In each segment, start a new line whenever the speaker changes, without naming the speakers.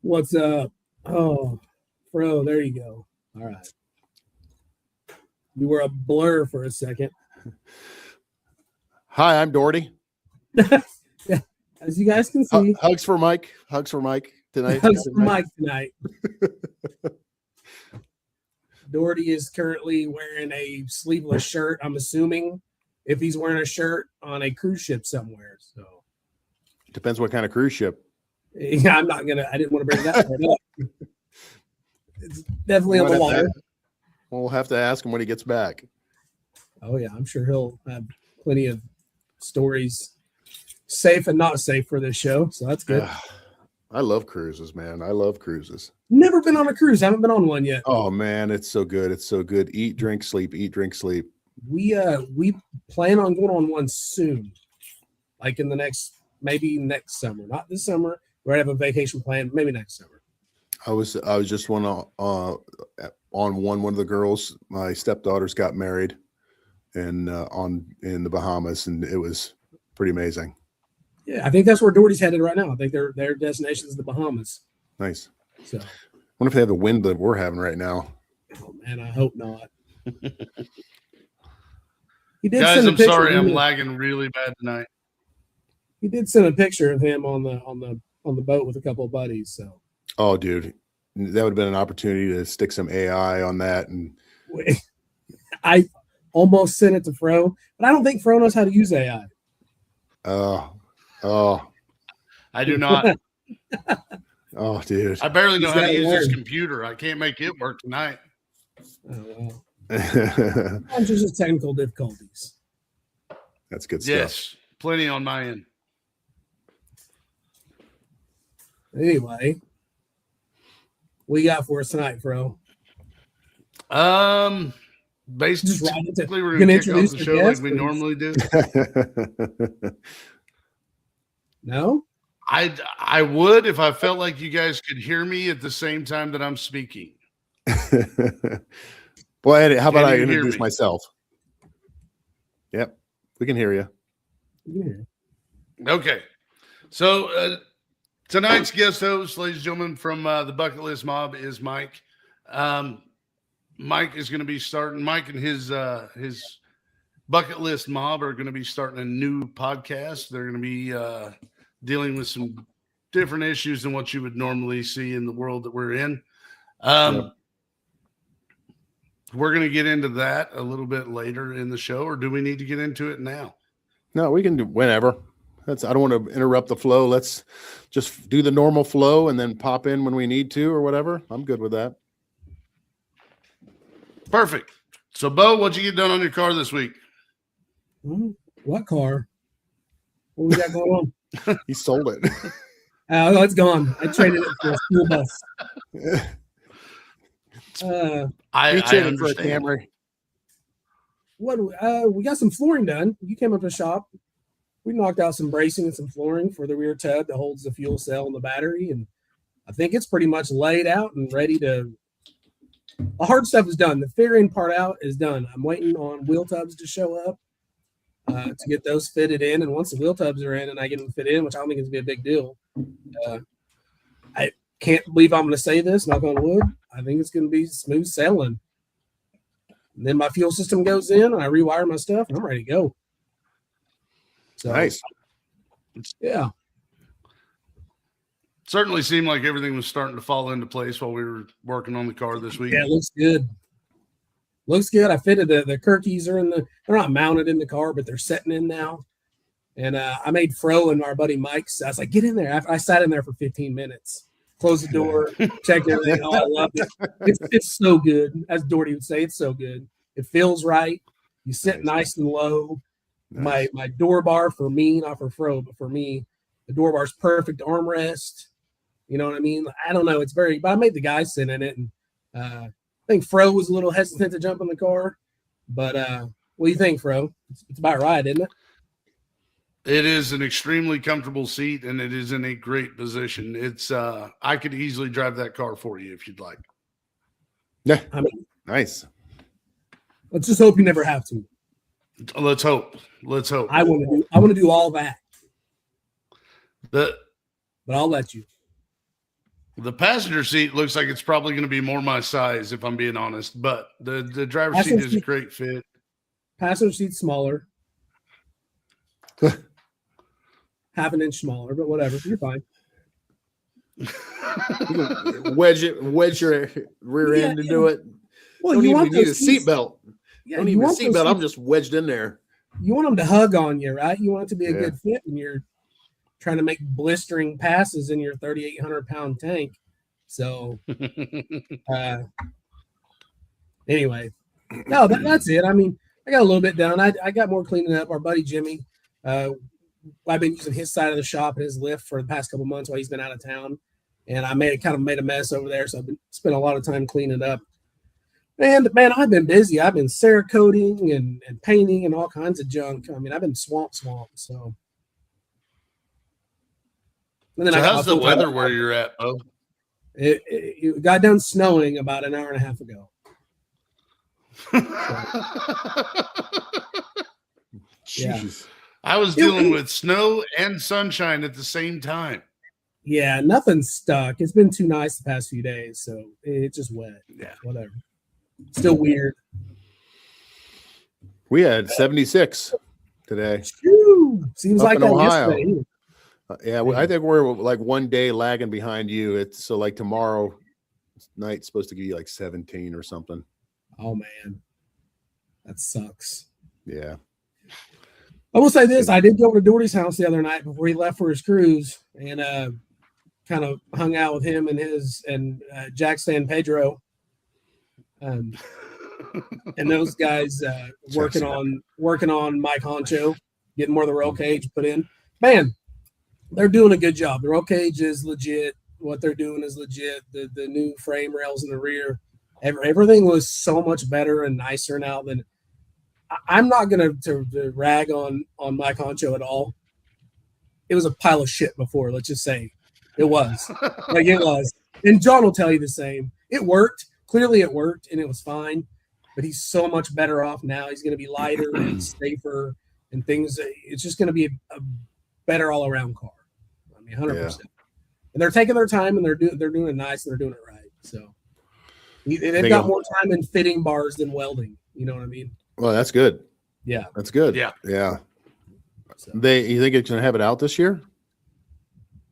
What's up? Oh, bro, there you go. All right. You were a blur for a second.
Hi, I'm Dorty.
Yeah, as you guys can see,
Hugs for Mike. Hugs for Mike tonight.
hugs for Mike tonight. Dorty is currently wearing a sleeveless shirt. I'm assuming if he's wearing a shirt on a cruise ship somewhere. So
Depends what kind of cruise ship.
yeah, I didn't want to bring that part up. It's definitely on the water.
We'll have to ask him when he gets back.
Oh yeah, I'm sure he'll have plenty of stories, safe and not safe, for this show. So that's good.
I love cruises, man. I love cruises.
Never been on a cruise. Haven't been on one yet.
Oh man, it's so good. It's so good. Eat, drink, sleep. Eat, drink, sleep.
We plan on going on one soon, like in the maybe next summer. Not this summer. We're gonna have a vacation plan. Maybe next summer.
I was just on one of the girls. My stepdaughters got married, and in the Bahamas, and it was pretty amazing.
Yeah, I think that's where Dorty's headed right now. I think their destination is the Bahamas.
Nice.
So,
I wonder if they have the wind that we're having right now.
Oh man, I hope not.
Guys, I'm sorry, I'm lagging really bad tonight.
He did send a picture of him on the boat with a couple of buddies. So,
oh, dude, that would have been an opportunity to stick some AI on that. And
I almost sent it to Fro, but I don't think Fro knows how to use AI.
I do not.
Oh, dude,
I barely know how to use this computer. I can't make it work tonight.
Oh, well. I'm just technical difficulties.
That's good stuff.
Yes, plenty on my end.
Anyway, what you got for us tonight, Fro?
Basically, we're going to kick off the show like we normally do.
No?
I would if I felt like you guys could hear me at the same time that I'm speaking.
Boy, how about I introduce myself? Yep, we can hear you.
Yeah.
Okay. So tonight's guest host, ladies and gentlemen, from the Bucketlist Mob is Mike. Mike is going to be starting. Mike and his Bucketlist Mob are going to be starting a new podcast. They're going to be dealing with some different issues than what you would normally see in the world that we're in. Yep. We're going to get into that a little bit later in the show, or do we need to get into it now?
No, we can do whenever. I don't want to interrupt the flow. Let's just do the normal flow and then pop in when we need to or whatever. I'm good with that.
Perfect. So, Bo, what'd you get done on your car this week?
What car? What we got going on?
He sold it.
Oh, it's gone. I traded it for a school bus.
I traded for a Camry.
What? We got some flooring done. You came up to the shop. We knocked out some bracing and some flooring for the rear tub that holds the fuel cell and the battery, and I think it's pretty much laid out and ready to. The hard stuff is done. The figuring part out is done. I'm waiting on wheel tubs to show up to get those fitted in, and once the wheel tubs are in and I get them fit in, which I don't think is going to be a big deal. I can't believe I'm going to say this, knock on wood. I think it's going to be smooth sailing. And then my fuel system goes in, and I rewire my stuff, and I'm ready to go. So,
nice.
Yeah.
Certainly seemed like everything was starting to fall into place while we were working on the car this week.
Yeah, it looks good. Looks good. I fitted the Kirkies are they're not mounted in the car, but they're setting in now. And I made Fro and our buddy Mike's. I was like, get in there. I sat in there for 15 minutes. Closed the door, checked everything. Oh, I love it. It's so good. As Dorty would say, it's so good. It feels right. You sit nice and low. Nice. My door bar for me, not for Fro, but for me, the door bar's perfect armrest. You know what I mean? I don't know. But I made the guys sit in it. And I think Fro was a little hesitant to jump in the car. But what do you think, Fro? It's about right, isn't it?
It is an extremely comfortable seat, and it is in a great position. It's I could easily drive that car for you if you'd like.
Yeah, nice.
Let's just hope you never have to.
Let's hope.
I want to do all that.
But
I'll let you.
The passenger seat looks like it's probably going to be more my size, if I'm being honest. But the driver's seat is a great fit.
Passenger seat's smaller. Half an inch smaller, but whatever. You're fine.
wedge your rear end into it.
Well,
don't
you
even
want
need a
those seats-
seatbelt.
Yeah,
Don't
you
even a
want those
seatbelt. I'm
seats-
just wedged in there.
You want them to hug on you, right? You want it to be a
Yeah.
good fit when you're trying to make blistering passes in your 3,800-pound tank. So, anyway, no, that's it. I mean, I got a little bit done. I got more cleaning up. Our buddy Jimmy, I've been using his side of the shop and his lift for the past couple months while he's been out of town, and I made a mess over there. So I've been spent a lot of time cleaning up. And man, I've been busy. I've been Cerakoting and painting and all kinds of junk. I mean, I've been swamp. So, and then
So
I got
how's
my
the
full-time-
weather where you're at, Bo?
It got done snowing about an hour and a half ago. Yeah.
Jeez.
I was dealing with snow and sunshine at the same time.
Yeah, nothing's stuck. It's been too nice the past few days, so it's just wet.
Yeah.
Whatever. Still weird.
We had 76 today.
Whew. Seems
Up
like
in
that
Ohio.
yesterday.
Yeah, I think we're like one day lagging behind you. It's so like tomorrow night's supposed to give you like 17 or something.
Oh man, that sucks.
Yeah.
I will say this: I did go over to Dorty's house the other night before he left for his cruise, and kind of hung out with him and Jack San Pedro, and those guys working on Mike Honcho, getting more of the roll cage put in. Man, they're doing a good job. The roll cage is legit. What they're doing is legit. The new frame rails in the rear, everything was so much better and nicer now than. I'm not gonna to rag on Mike Honcho at all. It was a pile of shit before. Let's just say it was. Like it was. And John will tell you the same. It worked. Clearly, it worked, and it was fine. But he's so much better off now. He's going to be lighter and safer, and things. It's just going to be a better all around car. I mean, 100%.
Yeah.
And they're taking their time, and they're doing it nice, and they're doing it right. So they've got more time in fitting bars than welding. You know what I mean?
Well, that's good.
Yeah.
That's good.
Yeah.
Yeah.
So.
You think it's gonna have it out this year?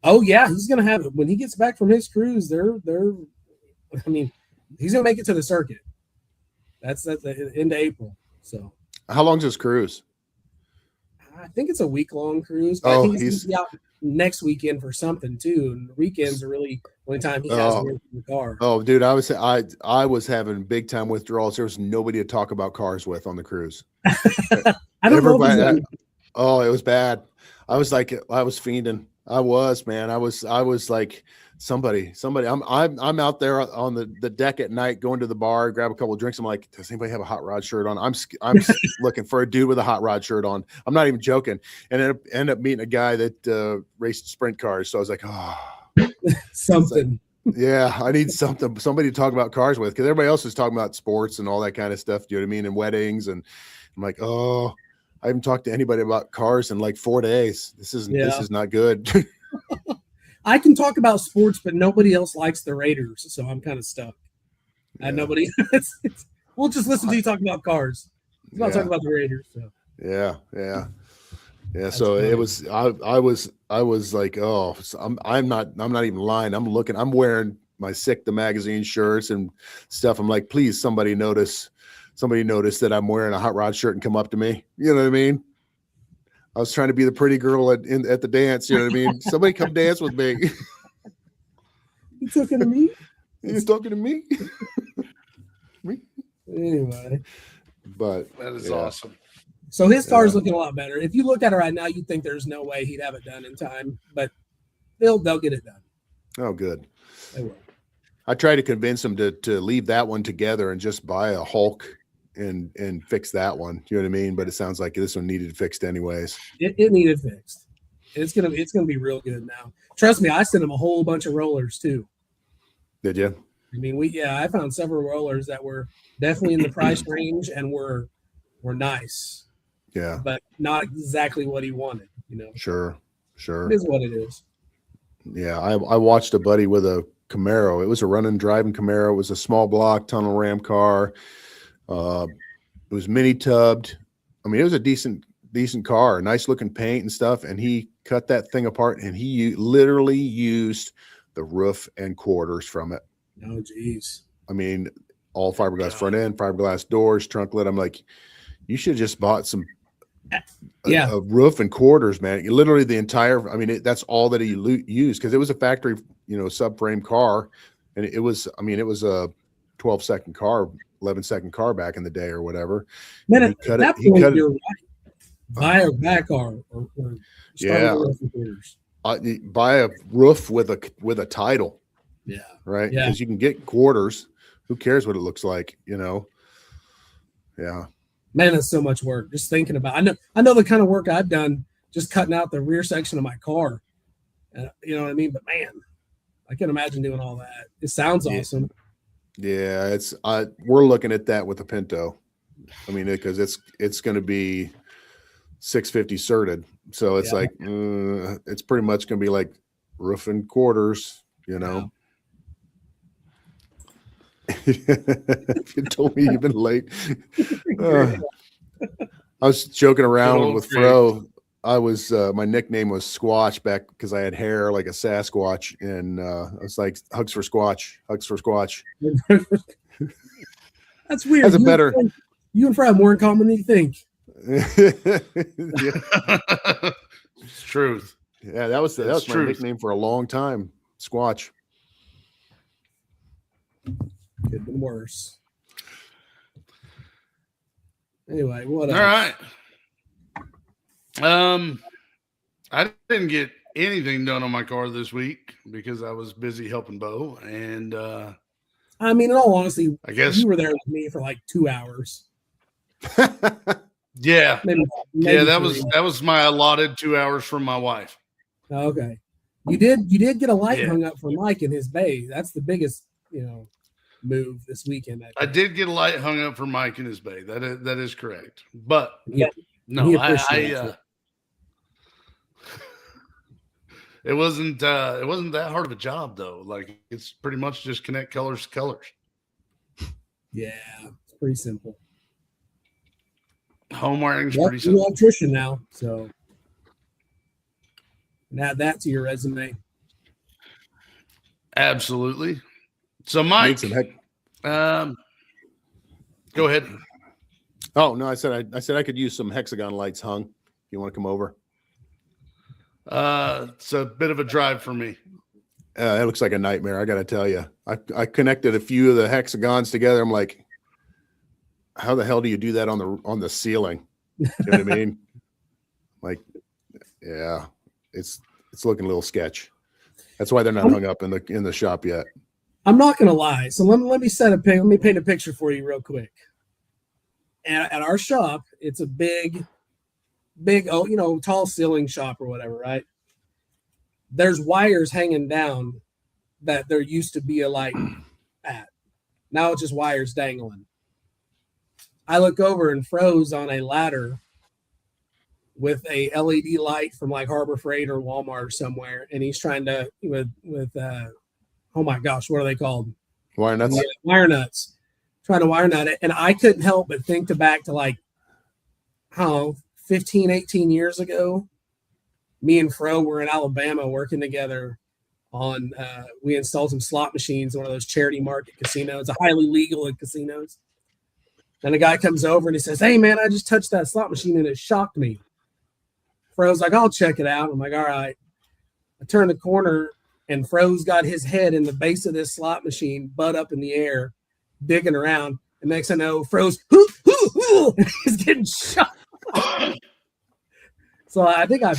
Oh yeah, he's gonna have it when he gets back from his cruise. I mean, he's gonna make it to the circuit. That's the end of April. So
How long's this cruise?
I think it's a week-long cruise. But I think he's gonna be out next weekend for something too. And the weekends are really the only time he has to work in the car.
Oh, dude, I was having big time withdrawals. There was nobody to talk about cars with on the cruise.
I don't know. If
Oh, it was bad. I was fiending. I was, man. I was like somebody. I'm out there on the deck at night, going to the bar, grab a couple of drinks. I'm like, does anybody have a hot rod shirt on? I'm looking for a dude with a hot rod shirt on. I'm not even joking. And then I ended up meeting a guy that raced sprint cars. So I was like, oh,
something.
Yeah, I need somebody to talk about cars with, because everybody else is talking about sports and all that kind of stuff. Do you know what I mean? And weddings, and I'm like, oh, I haven't talked to anybody about cars in like 4 days. This is not good.
I can talk about sports, but nobody else likes the Raiders, so I'm kind of stuck.
Yeah.
And nobody. We'll just listen to you talk about cars. Let's not talk about the Raiders. So.
Yeah.
That's
So
funny.
it was. I was like, oh, I'm not even lying. I'm wearing my Sick the Magazine shirts and stuff. I'm like, please, somebody notice that I'm wearing a hot rod shirt and come up to me. You know what I mean? I was trying to be the pretty girl at the dance. You know what I mean? Somebody come dance with me.
You talking to me?
You talking to me?
Anyway.
But
That is
yeah.
awesome.
So his car is looking a lot better. If you look at it right now, you'd think there's no way he'd have it done in time, but they'll get it done.
Oh, good.
They will.
I tried to convince him to leave that one together and just buy a Hulk and fix that one. You know what I mean? But it sounds like this one needed fixed anyways.
It needed fixed. It's gonna be real good now. Trust me, I sent him a whole bunch of rollers too.
Did you?
I mean, I found several rollers that were definitely in the price range and were nice,
Yeah.
but not exactly what he wanted. You know,
Sure.
it is what it is.
Yeah. I watched a buddy with a Camaro. It was a running driving Camaro. It was a small block tunnel ram car. It was mini tubbed. I mean, it was a decent car, nice looking paint and stuff. And he cut that thing apart and he literally used the roof and quarters from it.
Oh, geez.
I mean, all fiberglass front end, fiberglass doors, trunk lid. I'm like, you should have just bought some a roof and quarters, man. Literally the entire, I mean, that's all that he used because it was a factory, subframe car. And it was a 12-second car, 11-second car back in the day or whatever.
Man, at that point, you're right. Buy a back car or
buy a roof with a title.
Yeah.
Right.
Yeah.
Because you can get quarters. Who cares what it looks like? Yeah.
Man, that's so much work. Just thinking about. I know the kind of work I've done just cutting out the rear section of my car. You know what I mean? But man, I can't imagine doing all that. It sounds awesome.
Yeah, we're looking at that with the Pinto. I mean, because it's going to be 650 certed, so it's like it's pretty much going to be like roof and quarters. If you told me you've been late. I was joking around with Fro. I was my nickname was Squatch back because I had hair like a Sasquatch, and I was like hugs for Squatch.
That's weird.
That's better.
You and Fro have more in common than you think.
It's truth.
Yeah, that was my nickname for a long time. Squatch.
Could have been worse. Anyway, what else?
All right. I didn't get anything done on my car this week because I was busy helping Bo. And
I mean, in all honesty,
I guess
you were there with me for like 2 hours.
Yeah.
Maybe
that
3.
was my allotted 2 hours from my wife.
Okay. You did get a light hung up for Mike in his bay. That's the biggest, move this weekend.
I did get a light hung up for Mike in his bay. That is correct. But
Yeah.
no, it wasn't that hard of a job though. Like it's pretty much just connect colors to colors.
Yeah, it's pretty simple.
Home wiring's
Well,
pretty simple.
you're an electrician now, so add that to your resume.
Absolutely. So Mike, go ahead.
Oh no, I said I could use some hexagon lights hung. If you want to come over.
It's a bit of a drive for me.
It looks like a nightmare. I got to tell you, I connected a few of the hexagons together. I'm like, how the hell do you do that on the ceiling? You know what I mean? Like, yeah, it's looking a little sketch. That's why they're not hung up in the shop yet.
I'm not gonna lie. So let me let me paint a picture for you real quick. And at our shop, it's a big, tall ceiling shop or whatever, right? There's wires hanging down that there used to be a light at. Now it's just wires dangling. I look over and Fro's on a ladder with a LED light from like Harbor Freight or Walmart or somewhere, and he's trying to with oh my gosh, what are they called?
Wire nuts.
Wire nuts. Trying to wire nut it, and I couldn't help but think back to like, 15, 18 years ago. Me and Fro were in Alabama working together on. We installed some slot machines in one of those charity market casinos, highly legal in casinos. And a guy comes over and he says, "Hey man, I just touched that slot machine and it shocked me." Fro's like, "I'll check it out." I'm like, "All right." I turn the corner and Fro's got his head in the base of this slot machine, butt up in the air, digging around. And next thing I know, Fro's he's getting shot. So I think I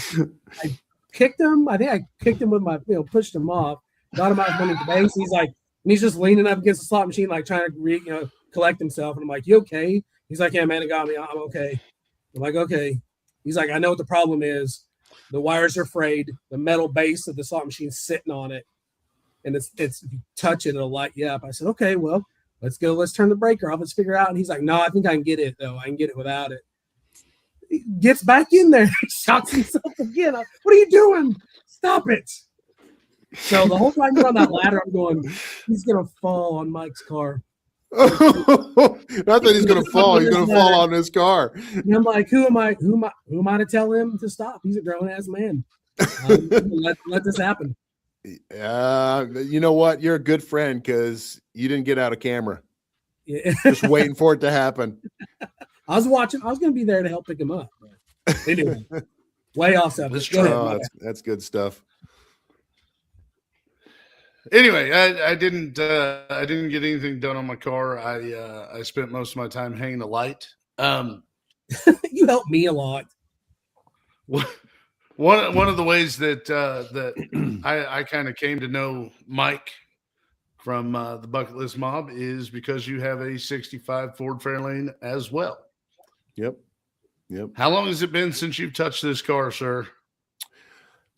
kicked him. I think I kicked him with my, pushed him off, got him out from underneath the base. He's like, and he's just leaning up against the slot machine, like trying to collect himself. And I'm like, "You okay?" He's like, "Yeah, man, it got me. I'm okay." I'm like, "Okay." He's like, "I know what the problem is. The wires are frayed. The metal base of the slot machine's sitting on it. And it's if you touch it, it'll light you up." I said, "Okay, well, let's go. Let's turn the breaker off. Let's figure out." And he's like, "No, I think I can get it, though. I can get it without it." He gets back in there, shocks himself again. "What are you doing? Stop it." So the whole time you're on that ladder, I'm going, he's gonna fall on Mike's car.
Not that he's gonna fall. He's gonna fall on his car.
And I'm like, who am I to tell him to stop? He's a grown ass man. Let this happen.
You know what? You're a good friend because you didn't get out of camera.
Yeah.
Just waiting for it to happen.
I was watching. I was going to be there to help pick him up. Anyway, way off subject. Go ahead.
That's good stuff.
Anyway, I didn't get anything done on my car. I spent most of my time hanging a light.
You helped me a lot.
One of the ways that I kind of came to know Mike from the Bucketlist Mob is because you have a 65 Ford Fairlane as well.
Yep.
How long has it been since you've touched this car, sir?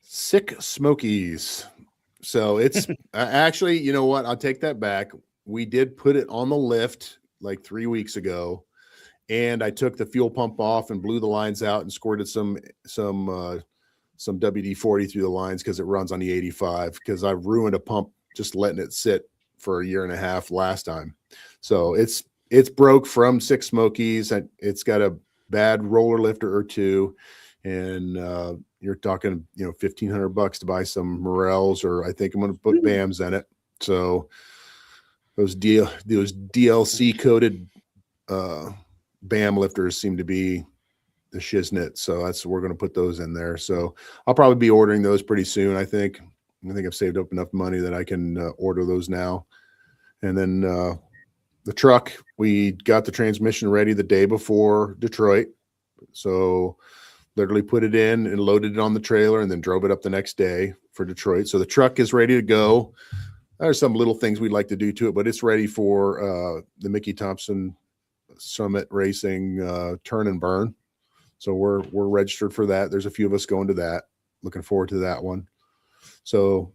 Sick Smokies. So it's actually, you know what? I'll take that back. We did put it on the lift like 3 weeks ago, and I took the fuel pump off and blew the lines out and squirted some WD-40 through the lines because it runs on the 85. Because I ruined a pump just letting it sit for a year and a half last time. So it's broke from Sick Smokies. It's got a bad roller lifter or two, and you're talking, $1,500 to buy some Morels, or I think I'm going to put BAMs in it. So those DLC coated BAM lifters seem to be the shiznit. So we're going to put those in there. So I'll probably be ordering those pretty soon. I think I've saved up enough money that I can order those now. And then the truck, we got the transmission ready the day before Detroit. So literally put it in and loaded it on the trailer and then drove it up the next day for Detroit. So the truck is ready to go. There's some little things we'd like to do to it, but it's ready for the Mickey Thompson Summit Racing turn and burn. So we're registered for that. There's a few of us going to that. Looking forward to that one. So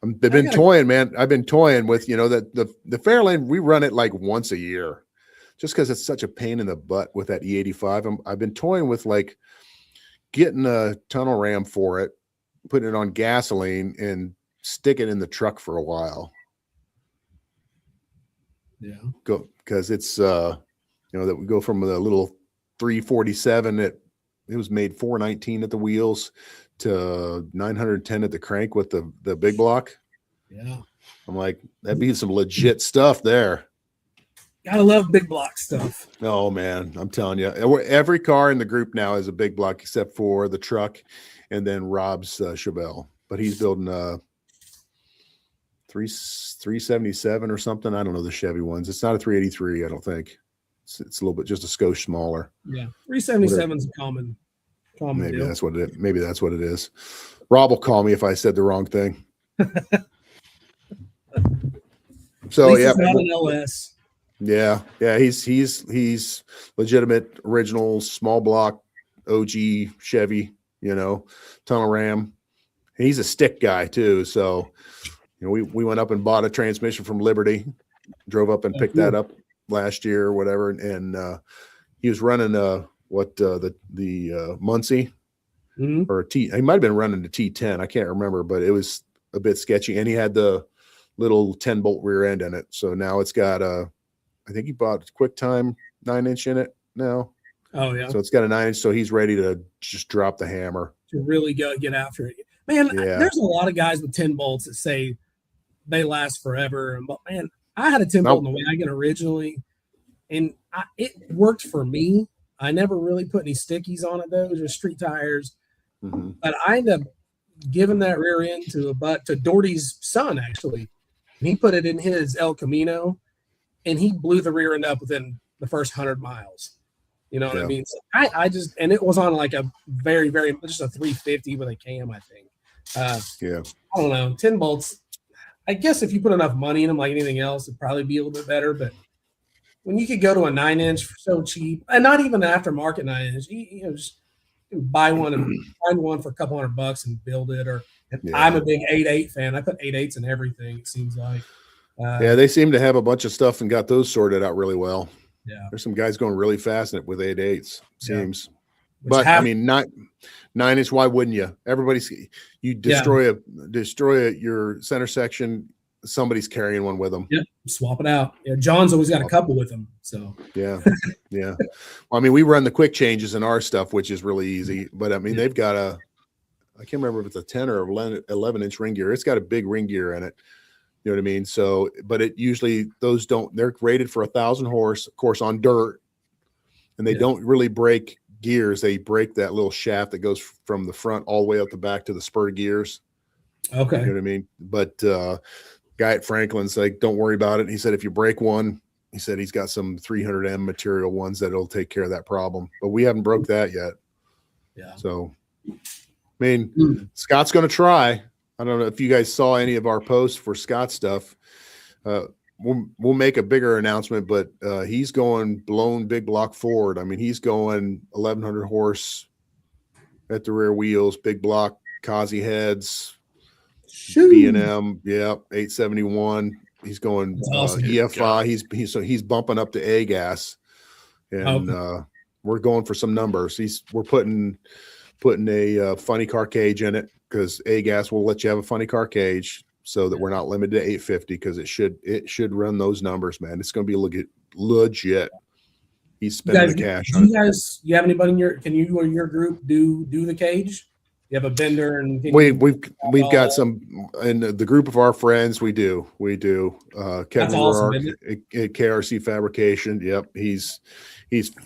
I've been toying, man. I've been toying with, that the Fairlane, we run it like once a year just because it's such a pain in the butt with that E85. I've been toying with like getting a tunnel ram for it, putting it on gasoline and stick it in the truck for a while.
Yeah.
Because it's, that we go from the little 347 it was made 419 at the wheels to 910 at the crank with the big block.
Yeah.
I'm like, that'd be some legit stuff there.
Gotta love big block stuff.
Oh man, I'm telling you, every car in the group now is a big block except for the truck and then Rob's Chevelle, but he's building a 377 or something. I don't know the Chevy ones. It's not a 383. I don't think it's a little bit, just a skosh smaller.
Yeah. 377 is a common
maybe
deal.
that's what it is. Rob will call me if I said the wrong thing. So yeah,
it's not an LS.
Yeah, he's legitimate, original, small block, OG Chevy, tunnel ram. He's a stick guy too. So, we went up and bought a transmission from Liberty, drove up and picked that up last year or whatever, and he was running the Muncie or a T. He might have been running the T10. I can't remember, but it was a bit sketchy, and he had the little 10-bolt rear end in it. So now it's got I think he bought a QuickTime 9-inch in it now.
Oh yeah.
So it's got a 9-inch. So he's ready to just drop the hammer
to really get after it. Man, there's a lot of guys with 10 bolts that say they last forever. But man, I had a 10 bolt in the wagon originally, and it worked for me. I never really put any stickies on it though, just street tires. Mm-hmm. But I ended up giving that rear end to Dorty's son actually. And he put it in his El Camino, and he blew the rear end up within the first 100 miles. You know what I mean? So I just, and it was on like a very, very, just a 350 with a cam, I think. I don't know. 10 bolts. I guess if you put enough money in them, like anything else, it'd probably be a little bit better. But when you could go to a 9-inch for so cheap, and not even an aftermarket 9-inch, just buy one and find one for a couple $100 and build it. Or I'm a big 8.8 fan. I put 8.8s in everything. It seems like.
They seem to have a bunch of stuff and got those sorted out really well.
Yeah,
there's some guys going really fast with 8.8s. Seems. But I mean, 9-inch. Why wouldn't you? Everybody's you destroy your center section. Somebody's carrying one with them.
Yep, swap it out. Yeah, John's always got a couple with him. So
yeah. Well, I mean, we run the quick changes in our stuff, which is really easy. But I mean, they've got I can't remember if it's a 10 or 11-inch ring gear. It's got a big ring gear in it. You know what I mean? So, but it usually they're rated for 1,000 horse, of course, on dirt, and they don't really break gears. They break that little shaft that goes from the front all the way up the back to the spur gears.
Okay.
You know what I mean? But guy at Franklin's like, don't worry about it. He said, if you break one, he said he's got some 300M material ones that'll take care of that problem. But we haven't broke that yet.
Yeah.
So, I mean, Scott's going to try. I don't know if you guys saw any of our posts for Scott stuff. We'll make a bigger announcement, but he's going blown big block forward. I mean, he's going 1,100 horse at the rear wheels, big block, Kazi heads, B&M, 871. He's going
awesome.
EFI. He's bumping up to A gas, and we're going for some numbers. We're putting a funny car cage in it, because A gas will let you have a funny car cage, so that we're not limited to 850, because it should run those numbers, man. It's going to be legit. He's spending the cash on it.
You have anybody in your group do the cage? You have a bender, and
we've got some in the group of our friends. We do. Kevin
awesome,
at KRC Fabrication. Yep, he's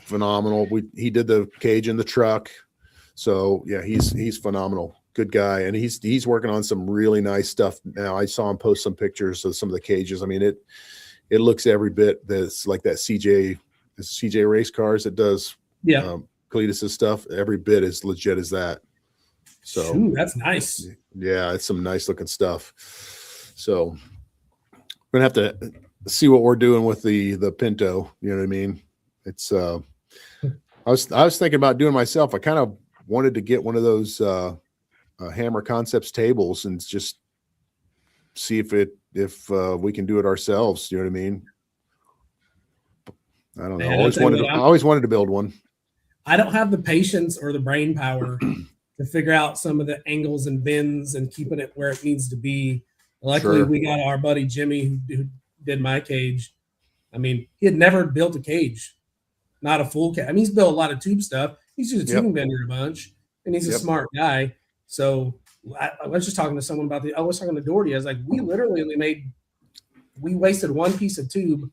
phenomenal. He did the cage in the truck, so yeah, he's phenomenal. Good guy, and he's working on some really nice stuff now. I saw him post some pictures of some of the cages. I mean, it looks every bit that's like that CJ race cars that does Cletus's stuff. Every bit as legit as that. So
ooh, that's nice.
Yeah, it's some nice looking stuff. So we're gonna have to see what we're doing with the Pinto. You know what I mean? It's I was thinking about doing myself. I kind of wanted to get one of those Hammer Concepts tables and just see if we can do it ourselves. You know what I mean? I don't know. I always wanted to build one.
I don't have the patience or the brain power to figure out some of the angles and bends and keeping it where it needs to be. Luckily, we got our buddy Jimmy who did my cage. I mean, he had never built a cage, not a full cage. I mean, he's built a lot of tube stuff. He's used a tubing bender a bunch, and he's a smart guy. So I was just talking to someone about I was talking to Dorty. I was like, we wasted one piece of tube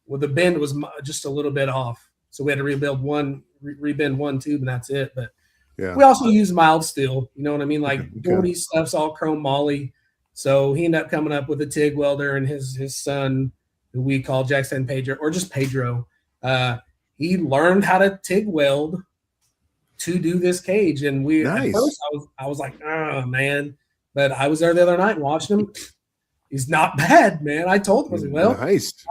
where the bend was just a little bit off. So we had to rebend one tube, and that's it. But we also use mild steel. You know what I mean? Like Dorty's stuff's all chrome moly. So he ended up coming up with a TIG welder, and his son, who we call Jackson Pedro, or just Pedro, he learned how to TIG weld to do this cage. And at first I was like, oh man. But I was there the other night watching him. He's not bad, man. I told him, I was like, well,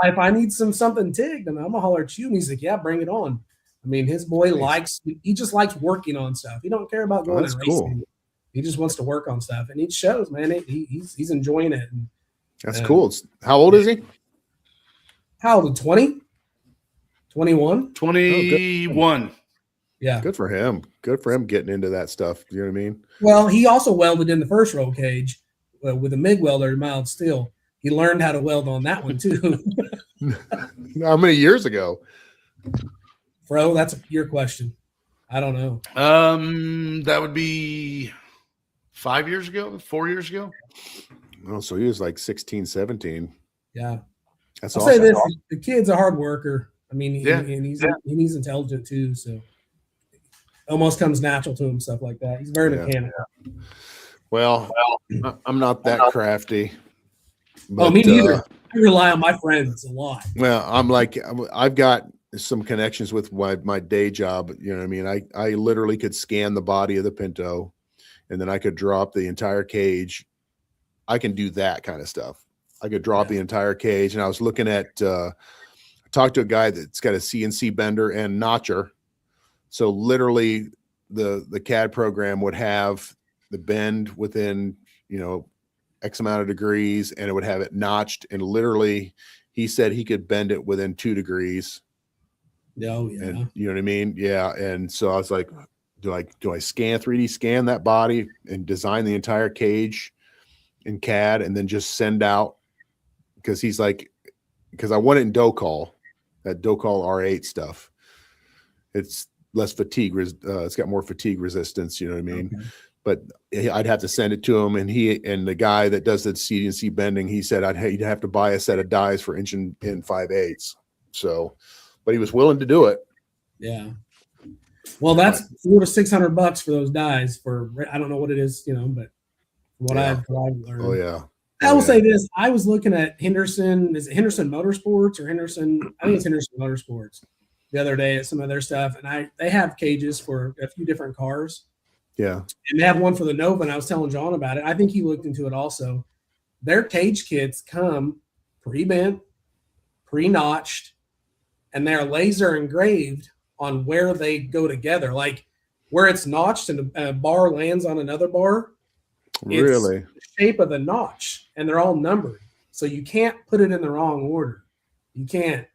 if I need something TIGged, then I'm gonna holler at you. And he's like, yeah, bring it on. I mean, his boy he just likes working on stuff. He don't care about going and racing. Cool. He just wants to work on stuff, and it shows, man. He's enjoying it. And,
that's cool. How old is he?
How old? 20? 21?
21.
Yeah.
Good for him. Good for him getting into that stuff. You know what I mean?
Well, he also welded in the first roll cage with a MIG welder, mild steel. He learned how to weld on that one too.
How many years ago?
Bro, that's your question. I don't know.
That would be 5 years ago, 4 years ago.
Oh, so he was like 16, 17.
Yeah.
That's
I'll
awesome.
say this: the kid's a hard worker. I mean, he's intelligent too. So almost comes natural to him, stuff like that. He's very mechanical.
Well, I'm not that crafty.
But, me neither. I rely on my friends a lot.
Well, I've got some connections with my day job. You know what I mean? I literally could scan the body of the Pinto, and then I could drop the entire cage. I can do that kind of stuff. I could drop the entire cage. And I was looking at, I talked to a guy that's got a CNC bender and notcher. So literally the CAD program would have the bend within, X amount of degrees, and it would have it notched. And literally he said he could bend it within 2 degrees.
Oh, yeah.
And you know what I mean? Yeah. And so I was like, do I 3D scan that body and design the entire cage in CAD and then just send out? Because he's like, because I want it in Docol, that Docol R8 stuff. It's less fatigue. It's got more fatigue resistance. You know what I mean?
Okay.
But I'd have to send it to him, and the guy that does the CNC bending, he said he'd have to buy a set of dies for inch and 5/8. So, but he was willing to do it.
Yeah. Well, that's $400 to $600 for those dies. For I don't know what it is, but what I've learned.
Oh yeah.
I will say this: I was looking at Henderson. Is it Henderson Motorsports or Henderson? I think it's Henderson Motorsports. The other day at some of their stuff, and they have cages for a few different cars.
Yeah.
And they have one for the Nova, and I was telling John about it. I think he looked into it also. Their cage kits come pre-bent, pre-notched, and they're laser engraved on where they go together. Like where it's notched and a bar lands on another bar.
Really?
It's the shape of the notch, and they're all numbered. So you can't put it in the wrong order. You can't.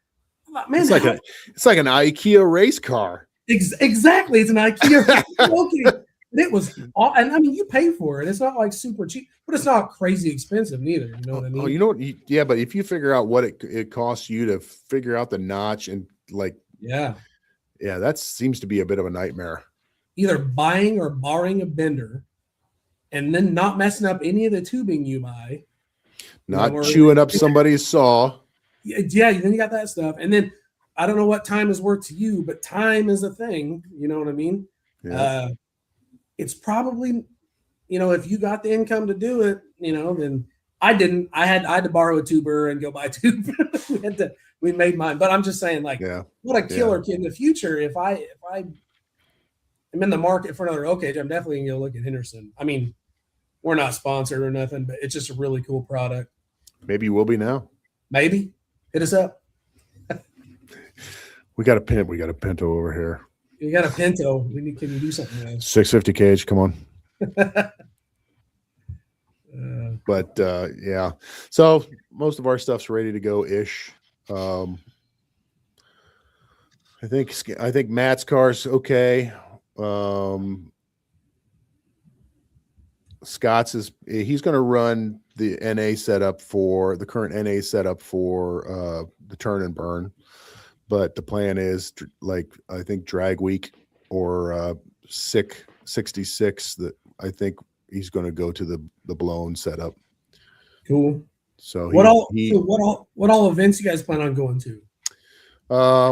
Man,
it's like an IKEA race car.
Exactly. It's an IKEA. Okay. It was, and I mean, you pay for it. It's not like super cheap, but it's not crazy expensive neither. You know what I mean?
Oh, you know what? Yeah, but if you figure out what it costs you to figure out the notch and
yeah,
that seems to be a bit of a nightmare.
Either buying or borrowing a bender, and then not messing up any of the tubing you buy.
Not chewing up somebody's saw.
Yeah, then you got that stuff. And then I don't know what time is worth to you, but time is a thing. You know what I mean?
Yeah.
It's probably, if you got the income to do it, then I didn't. I had to borrow a tuber and go buy a tube. we made mine. But I'm just saying, what a killer kid in the future. If I am in the market for another roll cage, I'm definitely going to look at Henderson. I mean, we're not sponsored or nothing, but it's just a really cool product.
Maybe you will be now.
Maybe. Hit us up.
We got a Pinto over here.
You got a Pinto. Can you do something with it?
650 cage. Come on. But yeah. So most of our stuff's ready to go ish. I think Matt's car's okay. Scott's he's going to run the NA setup for the current NA setup for the turn and burn, but the plan is I think drag week or sick 66 that I think he's going to go to the blown setup.
Cool.
So
what all events you guys plan on going to?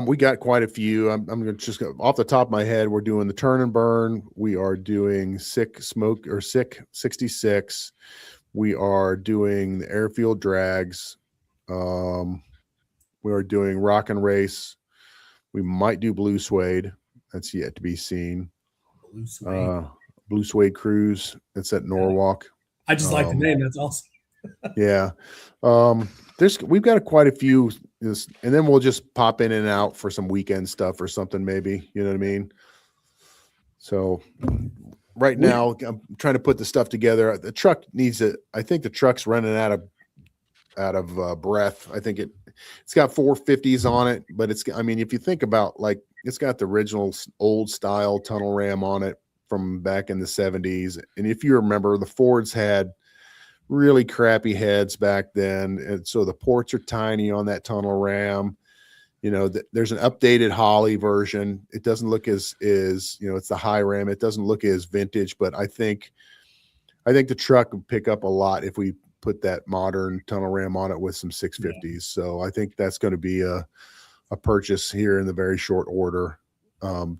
We got quite a few. I'm going to just go off the top of my head. We're doing the turn and burn. We are doing sick 66. We are doing the airfield drags. We are doing rock and race. We might do blue suede. That's yet to be seen. Blue suede cruise. It's at Norwalk.
I just like the name. That's awesome.
Yeah. We've got quite a few, and then we'll just pop in and out for some weekend stuff or something, maybe, you know what I mean? So right now I'm trying to put the stuff together. The truck needs it. I think the truck's running out of breath. I think it's got 450s on it, but if you think about it's got the original old style tunnel ram on it from back in the 70s. And if you remember, the Fords had really crappy heads back then, and so the ports are tiny on that tunnel ram. There's an updated Holly version. It doesn't look as it's the high ram. It doesn't look as vintage, but I think the truck would pick up a lot if we put that modern tunnel ram on it with some 650s. Yeah. So I think that's going to be a purchase here in the very short order.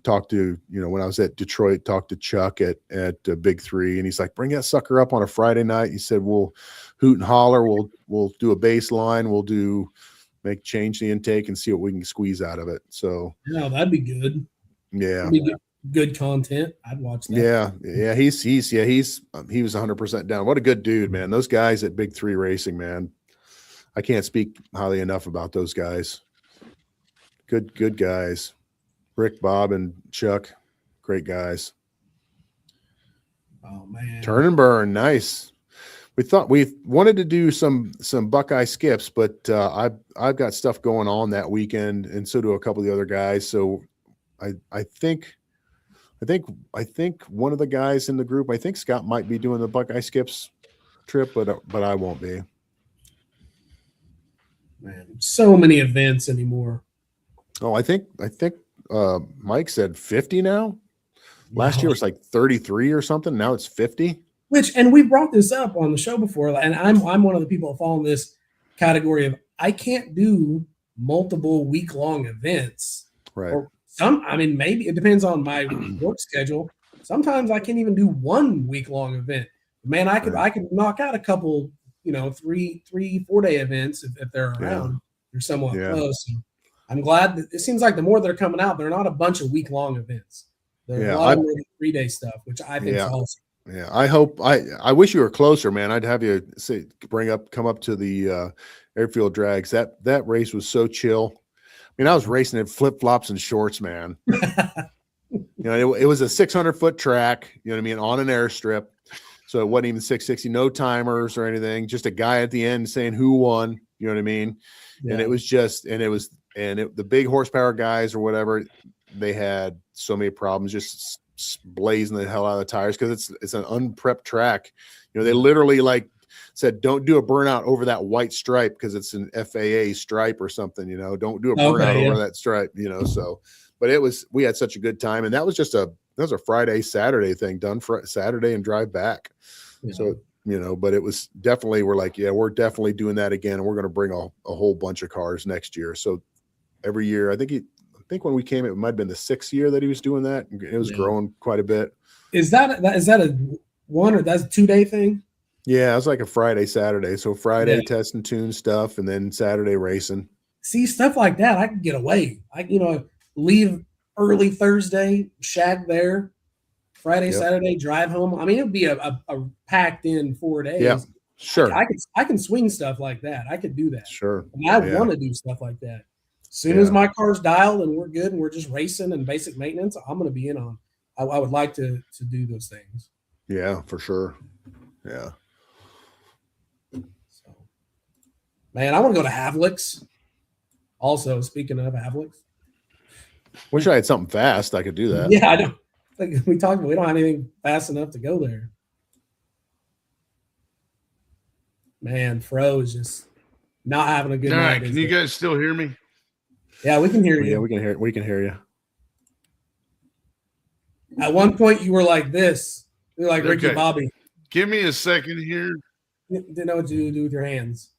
Talked to, when I was at Detroit, talked to Chuck at Big Three, and he's like, bring that sucker up on a Friday night. He said, we'll hoot and holler. We'll do a baseline. We'll change the intake and see what we can squeeze out of it. So
yeah, that'd be good.
Yeah.
That'd be good content. I'd watch that.
Yeah. He was 100% down. What a good dude, man. Those guys at Big Three Racing, man. I can't speak highly enough about those guys. Good guys. Rick, Bob, and Chuck, great guys.
Oh man,
turn and burn, nice. We thought we wanted to do some Buckeye skips, but I've got stuff going on that weekend, and so do a couple of the other guys. So I think I think one of the guys in the group, I think Scott might be doing the Buckeye Skips trip, but I won't be.
Man, so many events anymore.
Oh, I think Mike said 50 now. Last year was like 33 or something. Now it's 50.
And we brought this up on the show before, and I'm one of the people that fall in this category of I can't do multiple week-long events.
Right.
Or maybe it depends on my work schedule. Sometimes I can't even do 1 week-long event. Man, I could knock out a couple, 3-4 day events if they're around. They're somewhat close. And I'm glad that it seems like the more that are coming out, they're not a bunch of week-long events. They're a lot of 3-day stuff, which I think is awesome.
Yeah, I hope I wish you were closer, man. I'd have you come up to the airfield drags. That race was so chill. I mean, I was racing in flip-flops and shorts, man. It was a 600-foot track, you know what I mean, on an airstrip. So it wasn't even 660, no timers or anything, just a guy at the end saying who won, you know what I mean? Yeah. And it was the big horsepower guys or whatever, they had so many problems just blazing the hell out of the tires because it's an unprepped track. They literally said don't do a burnout over that white stripe because it's an FAA stripe or something. Don't do a burnout over that stripe. So, but we had such a good time, and that was a Friday Saturday thing done for Saturday and drive back. Yeah. So but it was definitely we're definitely doing that again, and we're going to bring a whole bunch of cars next year. So every year, I think when we came, it might have been the 6th year that he was doing that. It was growing quite a bit.
Is that a 1 or that's a 2-day thing?
Yeah, it was like a Friday, Saturday. So Friday test and tune stuff, and then Saturday racing.
See, stuff like that, I can get away. Leave early Thursday, shag there. Friday, Saturday, drive home. I mean, it would be a packed in 4 days.
Yeah, sure.
I can swing stuff like that. I could do that.
Sure.
And I want to do stuff like that. As soon as my car's dialed and we're good and we're just racing and basic maintenance, I'm going to be in on. I would like to do those things.
Yeah, for sure. Yeah.
So, man, I want to go to Havlicks. Also, speaking of Havlicks.
Wish I had something fast. I could do that.
Yeah, I don't. Like we talked about, we don't have anything fast enough to go there. Man, Fro is just not having a good night.
All right, can you guys still hear me?
Yeah, we can hear you.
Yeah, we can hear you.
At one point, you were like this. You're like Ricky Bobby.
Give me a second here.
Didn't know what to do with your hands.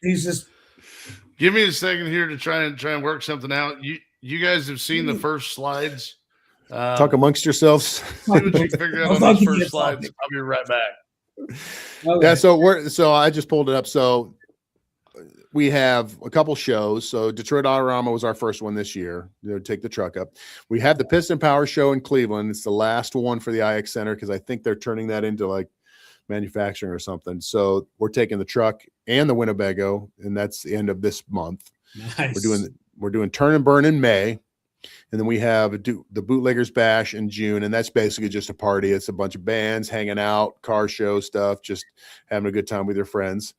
He's just.
Give me a second here to try and work something out. You guys have seen the first slides.
Talk amongst yourselves.
See what you can figure out on those first slides. I'll be right back.
Okay. Yeah, so I just pulled it up. So we have a couple shows. So Detroit Autorama was our first one this year. Take the truck up. We have the Piston Power Show in Cleveland. It's the last one for the IX Center because I think they're turning that into like manufacturing or something. So we're taking the truck and the Winnebago, and that's the end of this month.
Nice.
We're doing Turn and Burn in May, and then we have the Bootleggers Bash in June, and that's basically just a party. It's a bunch of bands hanging out, car show stuff, just having a good time with your friends.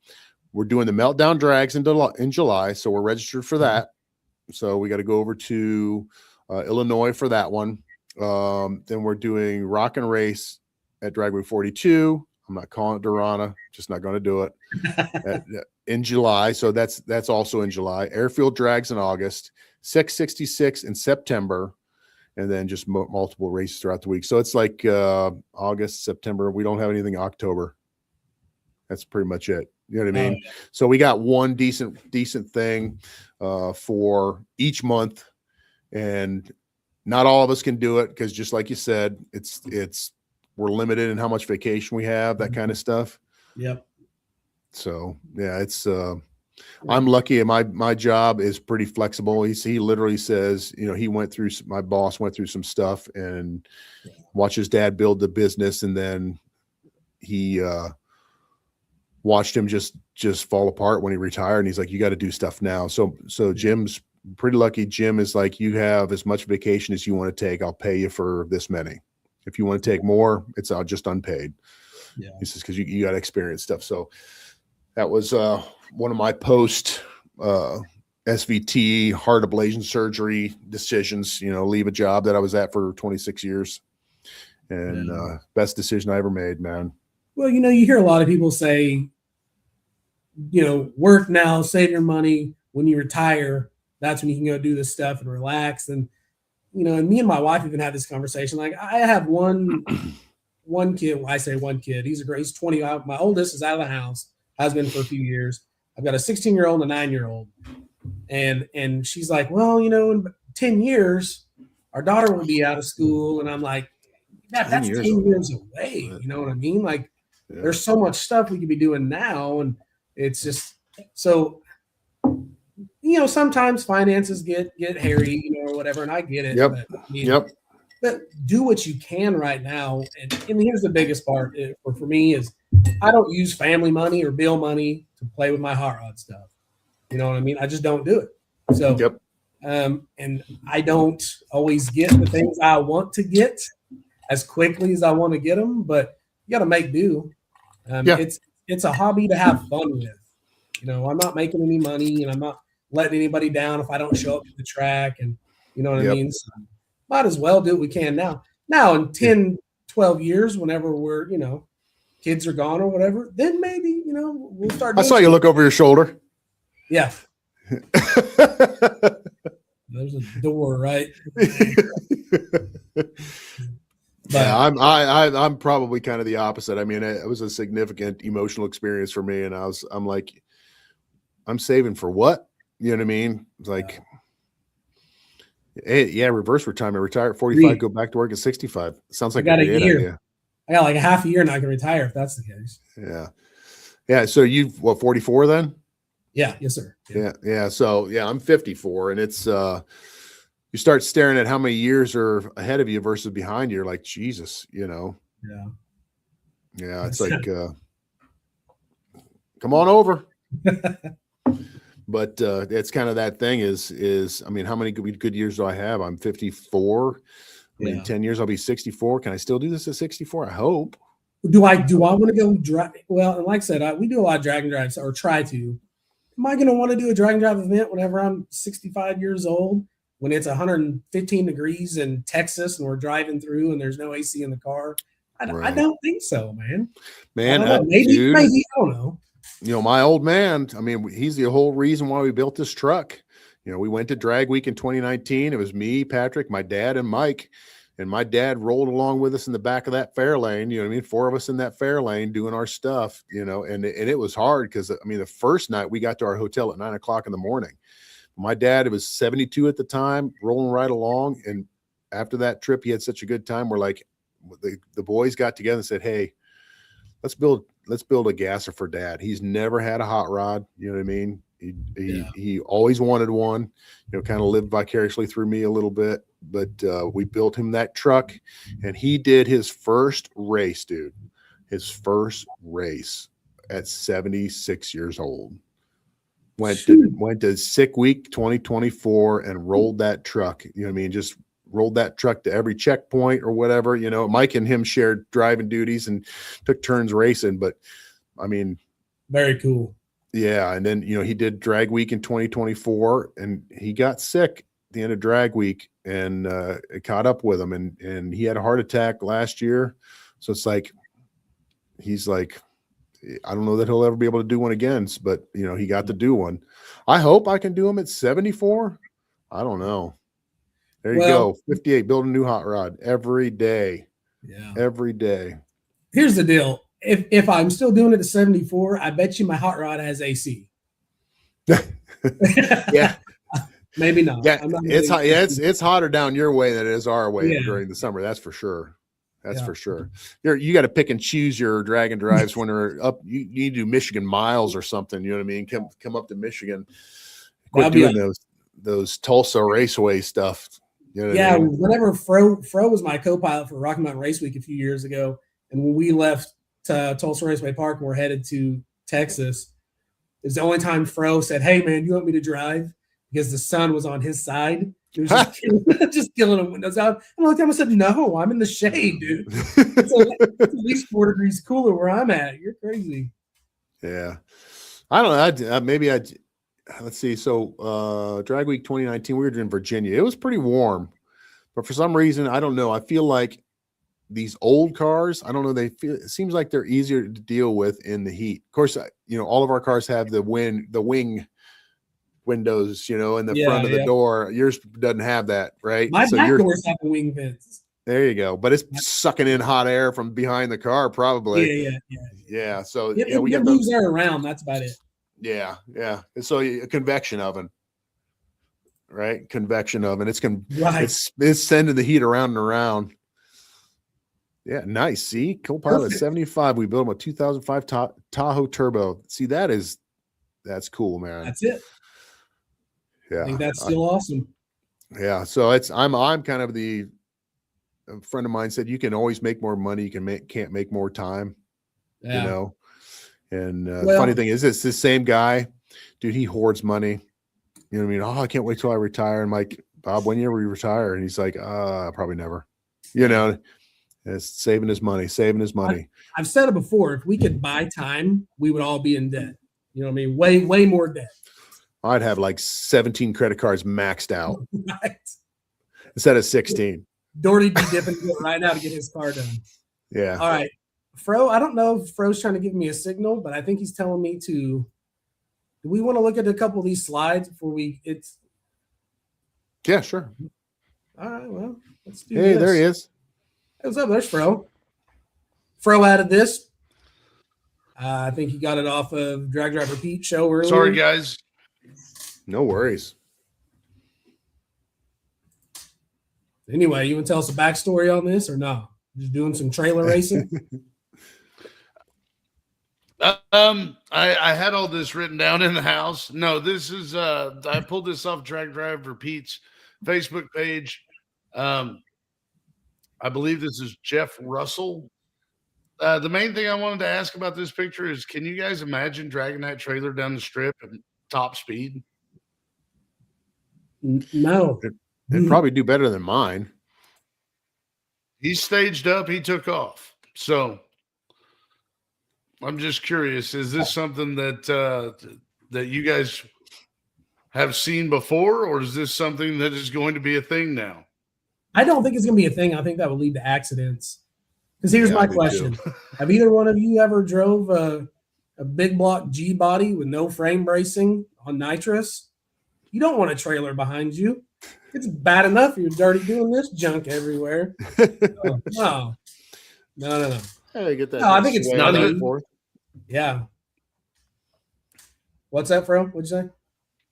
We're doing the Meltdown Drags in July, so we're registered for that. So we got to go over to Illinois for that one. Then we're doing Rock and Race at Dragway 42. I'm not calling it Dorana, just not going to do it in July. So that's also in July. Airfield Drags in August, 666 in September, and then just multiple races throughout the week. So it's like August, September. We don't have anything October. That's pretty much it. You know what I mean? So we got one decent thing for each month, and not all of us can do it because, just like you said, we're limited in how much vacation we have, that kind of stuff.
Yep.
So yeah, I'm lucky. My job is pretty flexible. He literally says, my boss went through some stuff and watched his dad build the business, and then he watched him just fall apart when he retired, and he's like, you got to do stuff now. So Jim's pretty lucky. Jim is like, you have as much vacation as you want to take. I'll pay you for this many. If you want to take more, it's just unpaid. Yeah. He says, because you got to experience stuff. So that was one of my post SVT, heart ablation surgery decisions, leave a job that I was at for 26 years. And best decision I ever made, man.
Well, you hear a lot of people say, work now, save your money. When you retire, that's when you can go do this stuff and relax. And, and me and my wife even had this conversation. Like, I have one kid. Well, I say one kid. He's 20. My oldest is out of the house, has been for a few years. I've got a 16-year-old and a 9-year-old. And she's like, well, in 10 years, our daughter will be out of school. And I'm like, that's 10 years away. You know what I mean? Like, there's so much stuff we could be doing now. And it's just so, sometimes finances get hairy, or whatever. And I get it.
Yep.
But do what you can right now. And here's the biggest part for me is I don't use family money or bill money to play with my hot rod stuff. You know what I mean? I just don't do it. So, and I don't always get the things I want to get as quickly as I want to get them, but you got to make do. It's a hobby to have fun with. I'm not making any money, and I'm not letting anybody down if I don't show up to the track, and you know what I mean? So might as well do what we can now. Now in 10, 12 years, whenever we're, kids are gone or whatever, then maybe, we'll start.
I saw you look over your shoulder.
Yeah. There's a door, right?
But I'm probably kind of the opposite. I mean, it was a significant emotional experience for me, and I'm like, I'm saving for what? You know what I mean? It's like, hey, reverse retirement, retire at 45, go back to work at 65. Sounds like
a year.
Idea.
I got like a half a year and I can retire if that's the case.
Yeah. So you've 44 then?
Yeah. Yes, sir.
Yeah. So I'm 54, and it's you start staring at how many years are ahead of you versus behind you. You're like, Jesus, Yeah. It's like, come on over. But it's kind of that thing is, I mean, how many good years do I have? I'm 54. I mean, 10 years, I'll be 64. Can I still do this at 64? I hope.
Do I want to go drive? Well, and like I said, we do a lot of drag and drives, or try to. Am I going to want to do a drag and drive event whenever I'm 65 years old, when it's 115 degrees in Texas and we're driving through and there's no AC in the car? I don't think so, man. Maybe, I don't know.
My old man, I mean, he's the whole reason why we built this truck. We went to Drag Week in 2019. It was me, Patrick, my dad, and Mike. And my dad rolled along with us in the back of that fair lane. You know what I mean? 4 of us in that fair lane doing our stuff, and it was hard because, I mean, the first night we got to our hotel at 9:00 in the morning. My dad, it was 72 at the time, rolling right along. And after that trip, he had such a good time. We're like, the boys got together and said, hey, let's build a gasser for Dad. He's never had a hot rod. You know what I mean? He always wanted one, kind of lived vicariously through me a little bit, but we built him that truck, and he did his first race, dude. His first race at 76 years old. Went to Sick Week 2024 and rolled that truck. You know what I mean? Just rolled that truck to every checkpoint or whatever. Mike and him shared driving duties and took turns racing. But I mean,
very cool.
Yeah. And then, he did Drag Week in 2024, and he got sick at the end of Drag Week, and it caught up with him. And he had a heart attack last year. So it's like, he's like, I don't know that he'll ever be able to do one again, but he got to do one. I hope I can do them at 74. I don't know. There you go. 58, build a new hot rod every day.
Yeah.
Every day.
Here's the deal. If I'm still doing it at 74, I bet you my hot rod has AC.
Yeah.
Maybe not.
Yeah. It's hotter down your way than it is our way during the summer. That's for sure. That's for sure. You got to pick and choose your drag and drives when they're up. You need to do Michigan miles or something. You know what I mean? Come up to Michigan. Quit doing those Tulsa Raceway stuff. You know what I mean?
Whenever Fro was my co-pilot for Rocky Mountain Race Week a few years ago, and when we left Tulsa Raceway Park and we're headed to Texas, it was the only time Fro said, "Hey man, you want me to drive?" Because the sun was on his side. He was just killing the windows out. And I looked at him and said, "No, I'm in the shade, dude. It's at least 4 degrees cooler where I'm at. You're crazy."
Yeah, I don't know. let's see. So Drag Week 2019, we were in Virginia. It was pretty warm, but for some reason, I don't know. I feel like these old cars, I don't know. It seems like they're easier to deal with in the heat. Of course, all of our cars have the wing windows, in the front of the door. Yours doesn't have that, right?
My back doors have the wing vents.
There you go. But it's sucking in hot air from behind the car, probably. Yeah. So
we got moves air around. That's about it.
Yeah. So a convection oven, right? Convection oven. It's sending the heat around and around. Yeah, nice. See, Copilot 75. We built him a 2005 Tahoe Turbo. See, that's cool, man.
That's it.
Yeah,
I think that's still awesome.
Yeah, so I'm kind of a friend of mine said you can always make more money. You can't make more time.
Yeah.
And the funny thing is, it's the same guy, dude. He hoards money. You know what I mean? Oh, I can't wait till I retire. I'm like, Bob, when you ever retire? And he's like, probably never. It's saving his money.
I've said it before. If we could buy time, we would all be in debt. You know what I mean? Way, way more debt.
I'd have like 17 credit cards maxed out
Right.
instead of 16.
Dorty be dipping right now to get his car done.
Yeah.
All right. Fro, I don't know if Fro's trying to give me a signal, but I think he's telling me do we want to look at a couple of these slides before
Yeah, sure.
All right, well, let's do
this. Hey,
this.
there he is.
Hey, what's up? There's Fro. Fro added this. I think he got it off of Drag Driver Pete show earlier.
Sorry, guys.
No worries.
Anyway, you want to tell us a backstory on this or no? Just doing some trailer racing?
I had all this written down in the house. No, this is I pulled this off Drag Driver Pete's Facebook page. I believe this is Jeff Russell. The main thing I wanted to ask about this picture is, can you guys imagine dragging that trailer down the strip at top speed?
No.
It'd probably do better than mine.
He staged up, he took off. So I'm just curious, is this something that you guys have seen before, or is this something that is going to be a thing now?
I don't think it's going to be a thing. I think that would lead to accidents. Because here's my question. Have either one of you ever drove a big block G body with no frame bracing on nitrous? You don't want a trailer behind you. It's bad enough you're dirty doing this junk everywhere. No.
Hey, get that.
No, I think it's funny.
Forth.
Yeah. What's that, Fro? What'd you say?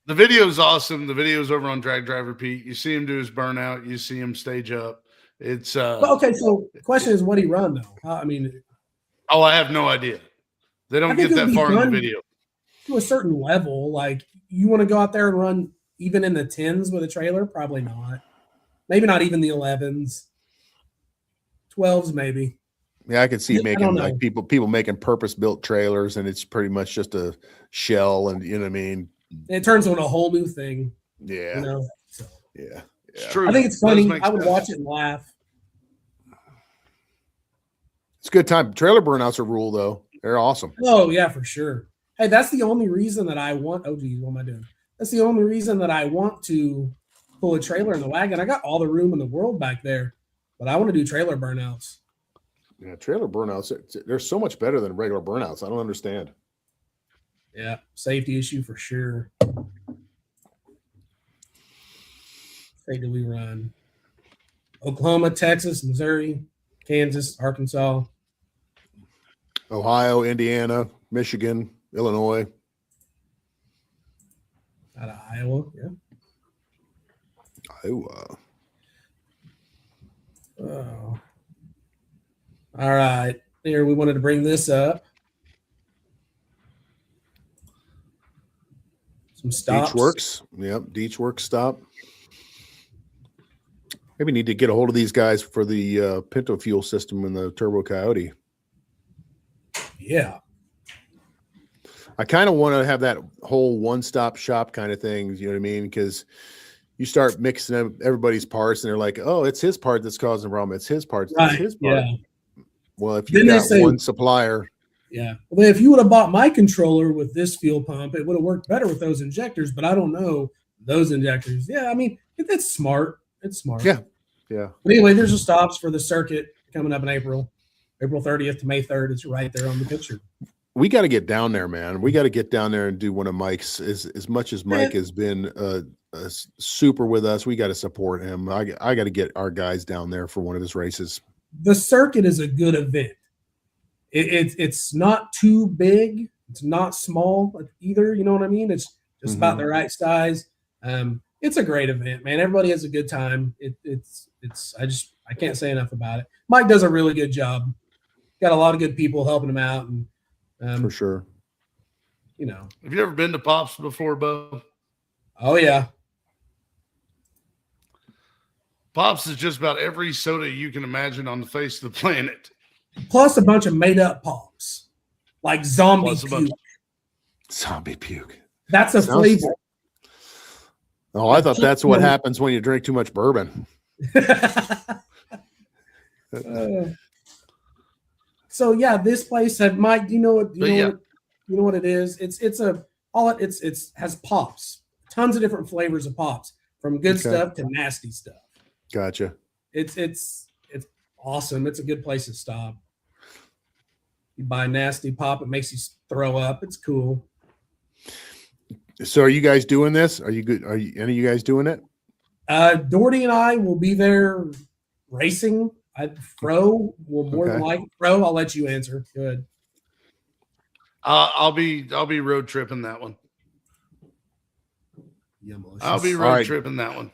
The video is awesome. The video is over on Drag Driver Pete. You see him do his burnout. You see him stage up. It's
okay. So the question is, what do he run though?
I have no idea. They don't get that far in the video.
To a certain level, like you want to go out there and run even in the 10s with a trailer? Probably not. Maybe not even the 11s. 12s, maybe.
Yeah, I could see making like people making purpose-built trailers, and it's pretty much just a shell, and you know what I mean.
It turns on a whole new thing.
Yeah.
So.
Yeah.
It's true.
I think it's funny. I would watch it and laugh.
It's a good time. Trailer burnouts are rule, though. They're awesome.
Oh, yeah, for sure. Hey, that's the only reason that I want. Oh, geez, what am I doing? That's the only reason that I want to pull a trailer in the wagon. I got all the room in the world back there, but I want to do trailer burnouts.
Yeah, trailer burnouts, they're so much better than regular burnouts. I don't understand.
Yeah, safety issue for sure. State do we run? Oklahoma, Texas, Missouri, Kansas, Arkansas,
Ohio, Indiana, Michigan, Illinois.
Out of Iowa, yeah.
Iowa.
Oh. All right. Here, we wanted to bring this up. Some stops.
Deech Works. Yep, Deech Works stop. Maybe need to get a hold of these guys for the Pinto fuel system in the Turbo Coyote.
Yeah.
I kind of want to have that whole one-stop shop kind of thing, you know what I mean? Because you start mixing up everybody's parts, and they're like, oh, it's his part that's causing the problem. It's his part.
Right.
It's his part.
Yeah.
Well, if you got one supplier.
Yeah. Well, if you would have bought my controller with this fuel pump, it would have worked better with those injectors, but I don't know those injectors. Yeah, I mean, it's smart. It's smart.
Yeah. Yeah.
But anyway, there's the stops for the circuit coming up in April 30th to May 3rd. It's right there on the picture.
We got to get down there, man. We got to get down there and do one of Mike's. As much as Mike has been super with us, we got to support him. I got to get our guys down there for one of his races.
The circuit is a good event. It's not too big. It's not small either. You know what I mean? It's just about the right size. It's a great event, man. Everybody has a good time. I can't say enough about it. Mike does a really good job. Got a lot of good people helping him out, and
for sure.
You know.
Have you ever been to Pops before, Bo?
Oh yeah.
Pops is just about every soda you can imagine on the face of the planet.
Plus a bunch of made up pops, like zombie puke.
Zombie puke.
That's a flavor.
Oh, I thought that's what happens when you drink too much bourbon.
So yeah, this place had Mike. You know what it is? It has pops, tons of different flavors of pops, from good stuff to nasty stuff.
Gotcha.
It's awesome. It's a good place to stop. You buy a nasty pop, it makes you throw up. It's cool.
So are you guys doing this? Are you good? Are you any of you guys doing it?
Dorty and I will be there racing. Fro will more than like Fro. I'll let you answer. Good.
I'll be road tripping that one. I'll be road tripping that one.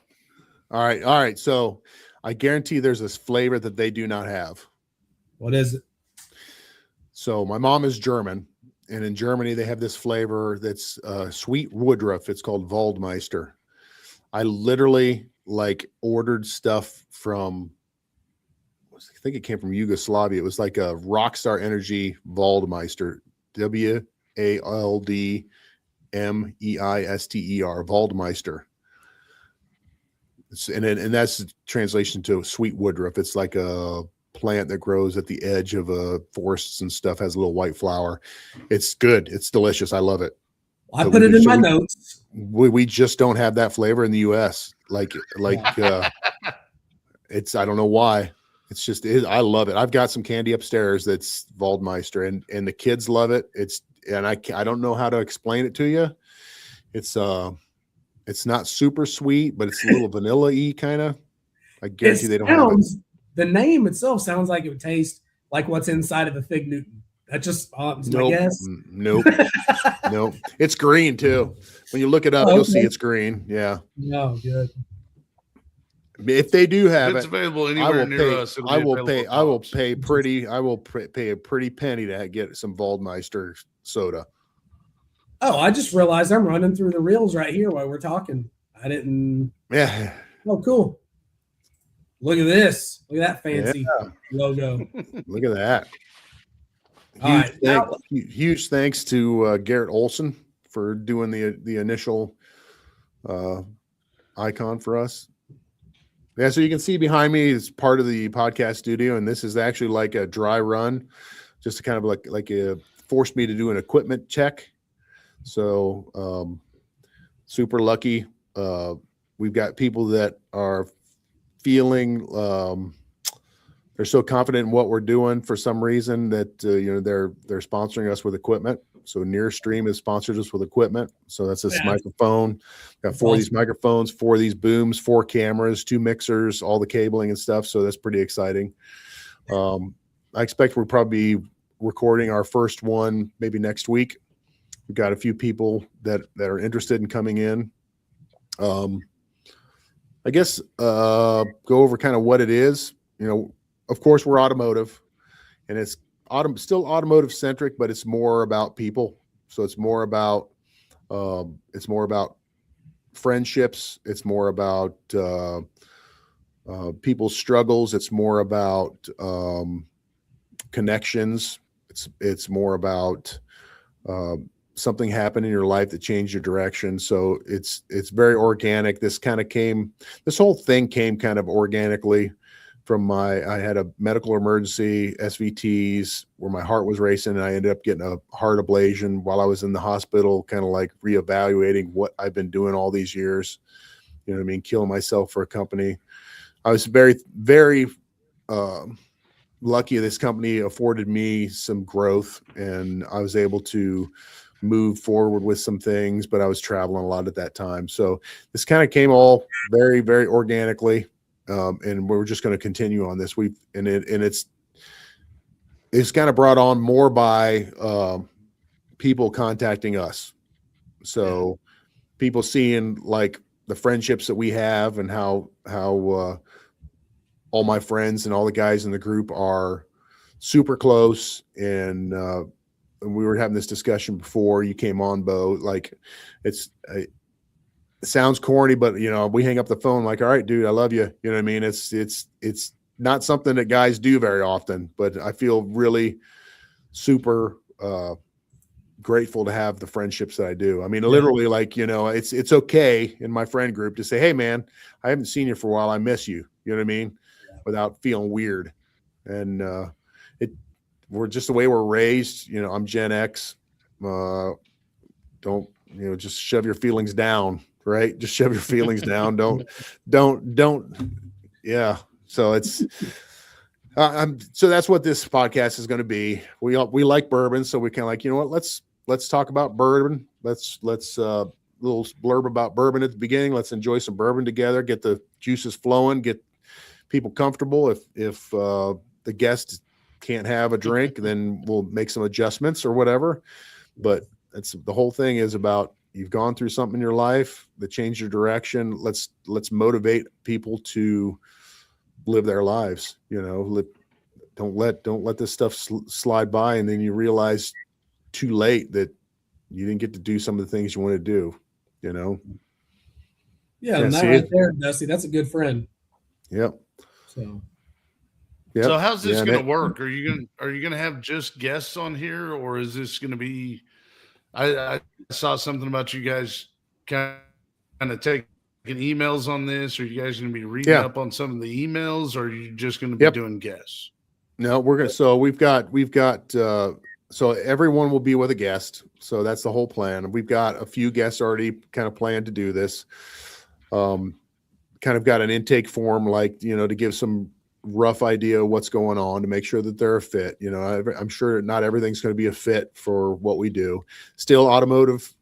All right. So I guarantee there's this flavor that they do not have.
What is it?
So my mom is German, and in Germany they have this flavor that's sweet woodruff. It's called Waldmeister. I literally ordered stuff from, I think it came from Yugoslavia. It was like a Rockstar Energy Waldmeister, Waldmeister, Waldmeister. And that's the translation to sweet woodruff. It's like a plant that grows at the edge of forests and stuff, has a little white flower. It's good. It's delicious. I love it.
I put it in my notes.
We just don't have that flavor in the US. It's, I don't know why. It's just, I love it. I've got some candy upstairs that's Waldmeister, and the kids love it. I don't know how to explain it to you. It's not super sweet, but it's a little vanilla-y kind of. I guarantee they don't have it.
The name itself sounds like it would taste like what's inside of a Fig Newton. That just my guess.
Nope. Nope. It's green too. When you look it up, you'll see it's green. Yeah.
No, good.
If they do have
it's
it,
available anywhere near us.
I will pay a pretty penny to get some Waldmeister soda.
Oh, I just realized I'm running through the reels right here while we're talking. I didn't.
Yeah.
Oh, cool. Look at this. Look at that fancy logo.
Look at that. Huge thanks to Garrett Olson for doing the initial icon for us. Yeah, so you can see behind me is part of the podcast studio, and this is actually like a dry run, just to kind of like forced me to do an equipment check. So super lucky. We've got people that are feeling they're so confident in what we're doing for some reason that they're sponsoring us with equipment. So Nearstream has sponsored us with equipment. So that's this microphone. Got 4 of these microphones, 4 of these booms, 4 cameras, 2 mixers, all the cabling and stuff. So that's pretty exciting. I expect we'll probably be recording our first one maybe next week. We've got a few people that are interested in coming in. I guess go over kind of what it is. Of course, we're automotive, and it's still automotive centric, but it's more about people. So it's more about friendships. It's more about people's struggles. It's more about connections. It's more about something happened in your life that changed your direction. So it's very organic. This whole thing came kind of organically I had a medical emergency, SVTs, where my heart was racing, and I ended up getting a heart ablation while I was in the hospital, kind of like reevaluating what I've been doing all these years. You know what I mean? Killing myself for a company. I was very, very lucky this company afforded me some growth, and I was able to move forward with some things, but I was traveling a lot at that time. So this kind of came all very, very organically. And we're just going to continue on this. It's kind of brought on more by people contacting us. So people seeing like the friendships that we have and how all my friends and all the guys in the group are super close. And we were having this discussion before you came on, Bo. Like it sounds corny, but we hang up the phone like, all right, dude, I love you. You know what I mean? It's not something that guys do very often, but I feel really super grateful to have the friendships that I do. I mean, literally, like, it's okay in my friend group to say, hey man, I haven't seen you for a while. I miss you. You know what I mean? Without feeling weird. And we're just the way we're raised. I'm Gen X. Don't, just shove your feelings down. Right. Just shove your feelings down. Don't. Yeah. So it's, so that's what this podcast is going to be. We like bourbon. So we kind of like, let's talk about bourbon. Let's little blurb about bourbon at the beginning. Let's enjoy some bourbon together, get the juices flowing, get people comfortable. If the guest can't have a drink, then we'll make some adjustments or whatever. But that's the whole thing is about, you've gone through something in your life that changed your direction. Let's motivate people to live their lives. Don't let this stuff slide by, and then you realize too late that you didn't get to do some of the things you want to do.
Yeah, and that right there, Dusty, that's a good friend.
Yep.
So.
Yep.
So how's this going to work? Are you going to have just guests on here, or is this going to be? I saw something about you guys kind of taking emails on this. Are you guys going to be reading up on some of the emails, or are you just going to be doing guests?
No, we're going to. So we've got. So everyone will be with a guest. So that's the whole plan. We've got a few guests already kind of planned to do this. Kind of got an intake form, like, to give some rough idea of what's going on, to make sure that they're a fit. I'm sure not everything's going to be a fit for what we do. Still automotive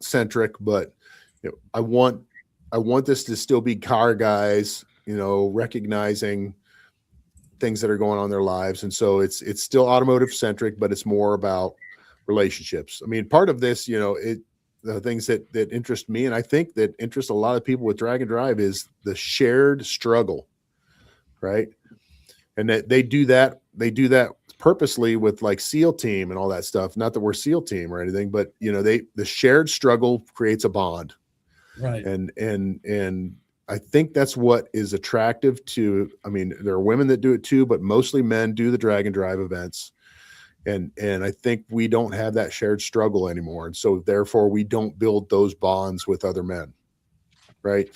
centric, but I want this to still be car guys, recognizing things that are going on in their lives. And so it's still automotive centric, but it's more about relationships. I mean, part of this, the things that interest me, and I think that interest a lot of people with Drag and Drive, is the shared struggle. Right. And that they do that purposely with like SEAL team and all that stuff. Not that we're SEAL team or anything, but the shared struggle creates a bond.
Right.
And I think that's what is attractive to, I mean, there are women that do it too, but mostly men do the Drag and Drive events. And I think we don't have that shared struggle anymore. And so therefore we don't build those bonds with other men. Right.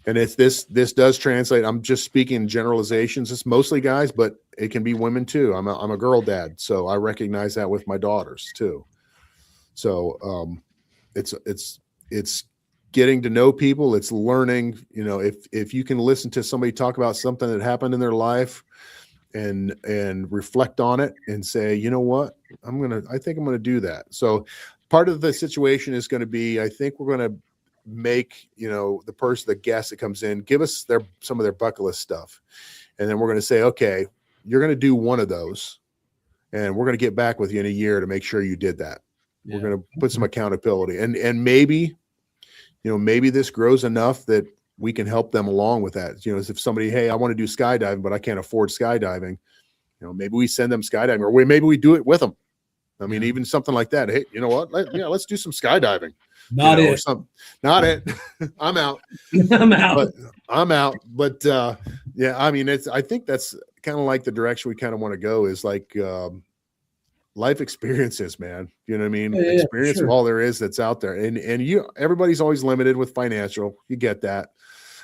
And this does translate. I'm just speaking generalizations. It's mostly guys, but it can be women too. I'm a girl dad, so I recognize that with my daughters too. So it's getting to know people. It's learning. If you can listen to somebody talk about something that happened in their life, and reflect on it and say, you know what, I think I'm gonna do that. So part of the situation is going to be, I think we're going to make the guest that comes in give us some of their bucket list stuff, and then we're going to say, okay, you're going to do one of those, and we're going to get back with you in a year to make sure you did that. We're going to put some accountability, and maybe this grows enough that we can help them along with that. As if somebody, hey, I want to do skydiving, but I can't afford skydiving, maybe we send them skydiving, or maybe we do it with them. I mean, even something like that. Hey, you know what, let's do some skydiving. Not it. I'm out. I'm out. But I mean, I think that's kind of like the direction we kind of want to go, is like life experiences, man. You know what I mean? Experience of all there is that's out there. And everybody's always limited with financial. You get that.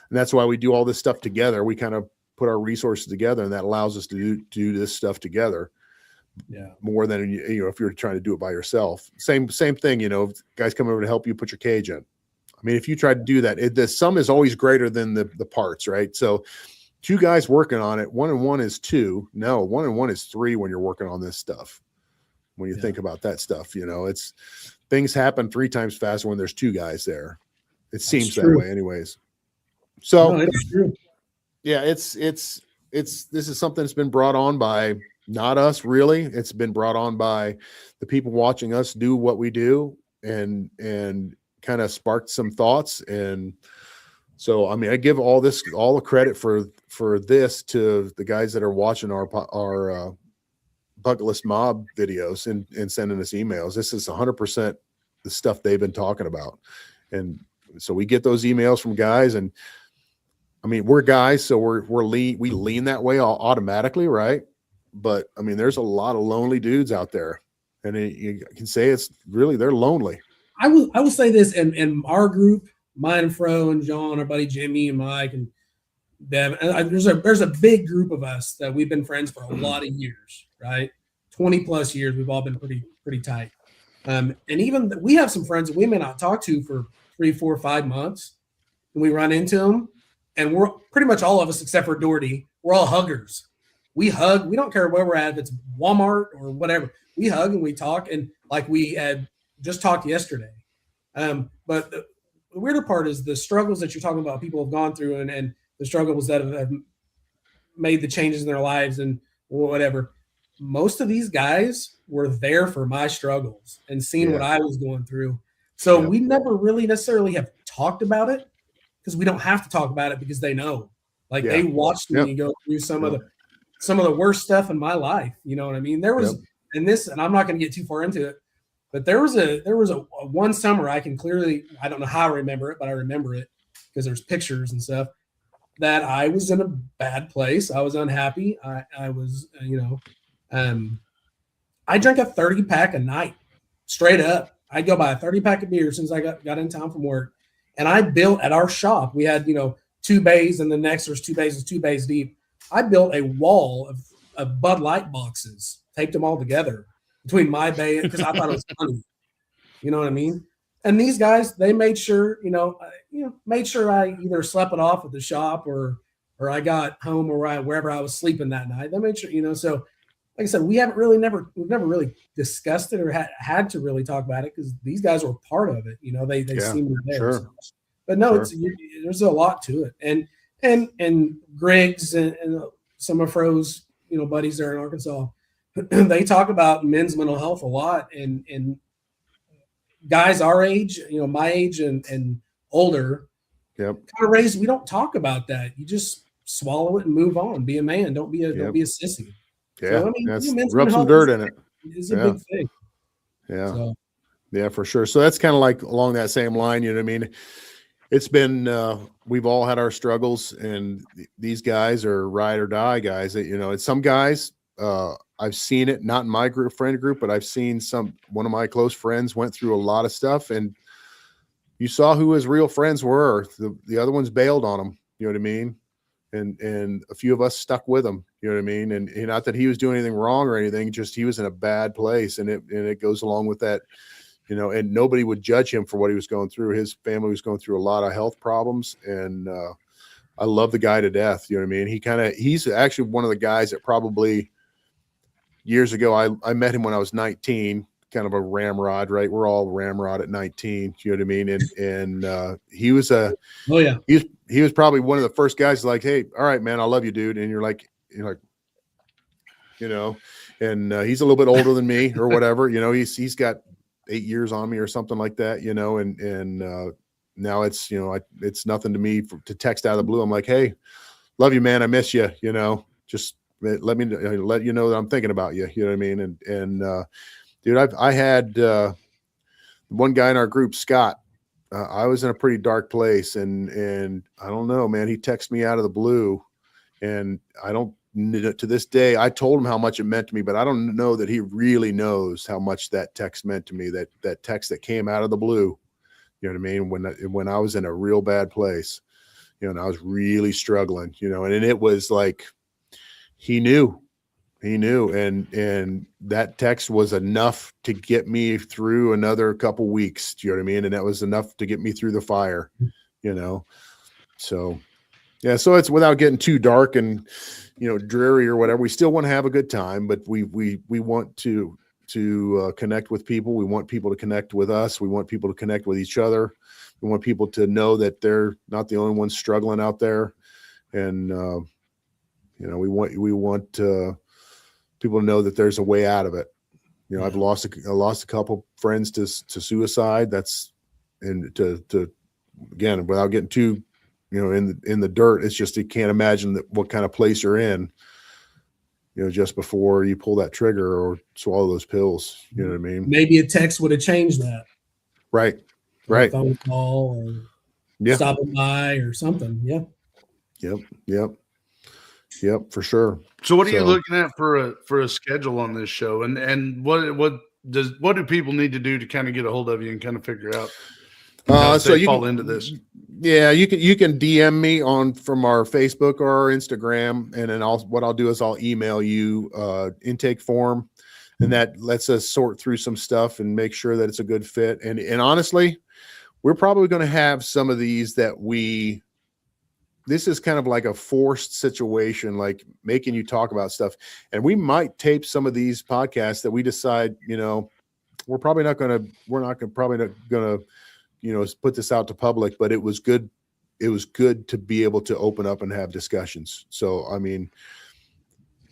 And that's why we do all this stuff together. We kind of put our resources together, and that allows us to do this stuff together.
Yeah.
More than, you know, if you're trying to do it by yourself. Same thing, you know, if guys come over to help you put your cage in. I mean, if you try to do that, the sum is always greater than the parts, right? So 2 guys working on it, 1 and 1 is 2. No, 1 and 1 is 3 when you're working on this stuff. When you think about that stuff, you know, it's things happen 3 times faster when there's 2 guys there. It seems that way anyways. So
no, it's true.
Yeah, this is something that's been brought on by not us really. It's been brought on by the people watching us do what we do, and kind of sparked some thoughts. And so, I mean, I give all the credit for this to the guys that are watching our Bucketlist Mob videos and sending us emails. This is 100% the stuff they've been talking about. And so we get those emails from guys, and I mean, we're guys, so we lean that way automatically, right? But I mean, there's a lot of lonely dudes out there, and you can say it's really, they're lonely.
I will say this, in our group, mine and Fro and John, our buddy Jimmy and Mike and Devin, and there's a big group of us that we've been friends for a lot of years, right? 20 plus years. We've all been pretty tight. And even we have some friends that we may not talk to for 3, 4, 5 months, and we run into them, and we're pretty much all of us except for Dorty, we're all huggers. We hug. We don't care where we're at, if it's Walmart or whatever. We hug and we talk, and like we had just talked yesterday. But the weirder part is the struggles that you're talking about, people have gone through, and the struggles that have made the changes in their lives and whatever. Most of these guys were there for my struggles and seeing what I was going through. So we never really necessarily have talked about it, because we don't have to talk about it, because they know. Like they watched me go through some of the worst stuff in my life. You know what I mean? There was and I'm not going to get too far into it, but there was a one summer I can clearly, I don't know how I remember it, but I remember it because there's pictures and stuff, that I was in a bad place. I was unhappy. I was, I drank a 30-pack a night, straight up. I'd go buy a 30-pack of beer since I got in town from work. And I built at our shop, we had, 2 bays, and the next there's 2 bays, 2 bays deep. I built a wall of Bud Light boxes, taped them all together between my bay, because I thought it was funny. You know what I mean? And these guys, they made sure, made sure I either slept it off at the shop or I got home or wherever I was sleeping that night. They made sure, so like I said, we've never really discussed it or had to really talk about it, because these guys were part of it. They seemed there.
Sure.
So. But no, there's a lot to it. And Griggs and some of Fro's, buddies there in Arkansas, they talk about men's mental health a lot, and guys our age, my age and older, kind of raised, we don't talk about that. You just swallow it and move on. Be a man. Don't be a sissy.
Yeah,
so,
rub some dirt in it.
It's a big thing.
Yeah,
so.
Yeah, for sure. So that's kind of like along that same line. You know what I mean? It's been we've all had our struggles, and these guys are ride or die guys. That it's some guys. I've seen it, not in my friend group, but I've seen one of my close friends went through a lot of stuff, and you saw who his real friends were. The other ones bailed on him. You know what I mean? And a few of us stuck with him. You know what I mean? And not that he was doing anything wrong or anything, just he was in a bad place, and it goes along with that. And nobody would judge him for what he was going through. His family was going through a lot of health problems, and I love the guy to death. You know what I mean? He's actually one of the guys that probably years ago, I met him when I was 19, kind of a ramrod, right? We're all ramrod at 19. You know what I mean? And he was he was probably one of the first guys like, hey, all right, man, I love you, dude. And you're like, and he's a little bit older than me or whatever, he's got 8 years on me or something like that, and now it's, it's nothing to me to text out of the blue. I'm like, hey, love you, man. I miss you, just let me let you know that I'm thinking about you. You know what I mean? And dude, I had one guy in our group, Scott, I was in a pretty dark place, and I don't know, man, he texted me out of the blue, and to this day, I told him how much it meant to me, but I don't know that he really knows how much that text meant to me, that text that came out of the blue. You know what I mean? When I was in a real bad place, and I was really struggling, and it was like, he knew, and that text was enough to get me through another couple weeks. Do you know what I mean? And that was enough to get me through the fire, so yeah. So it's, without getting too dark and, dreary or whatever, we still want to have a good time, but we want to connect with people. We want people to connect with us. We want people to connect with each other. We want people to know that they're not the only ones struggling out there. And, we want people to know that there's a way out of it. I've lost a couple friends to suicide. And to again, without getting too, in the dirt, it's just, you can't imagine what kind of place you're in, just before you pull that trigger or swallow those pills. You know what I mean?
Maybe a text would have changed that.
Right.
Or a phone call or stopping by or something. Yeah.
Yep, for sure.
So what are you looking at for a schedule on this show? And what do people need to do to kind of get a hold of you and kind of figure out
so you
fall into this?
Yeah, you can DM me from our Facebook or our Instagram, and then what I'll do is I'll email you intake form, and that lets us sort through some stuff and make sure that it's a good fit. And honestly, we're probably going to have some of these this is kind of like a forced situation, like making you talk about stuff. And we might tape some of these podcasts that we decide, we're probably not going to, put this out to public, but it was good. It was good to be able to open up and have discussions. So, I mean,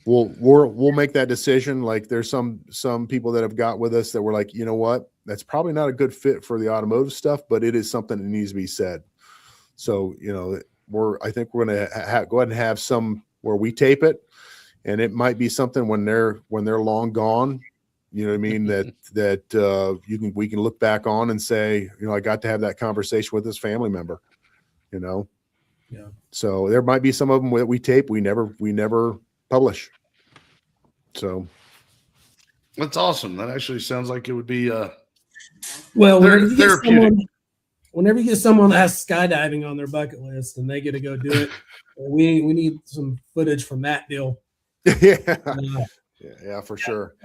we'll make that decision. Like, there's some people that have got with us that were like, you know what, that's probably not a good fit for the automotive stuff, but it is something that needs to be said. So, I think we're going to go ahead and have some where we tape it, and it might be something when they're long gone. You know what I mean? that we can look back on and say, I got to have that conversation with this family member. Yeah. So there might be some of them that we tape, we never publish. So
that's awesome. That actually sounds like it would be
therapeutic. Whenever you get someone that has skydiving on their bucket list and they get to go do it, we need some footage from that deal.
Yeah, for sure.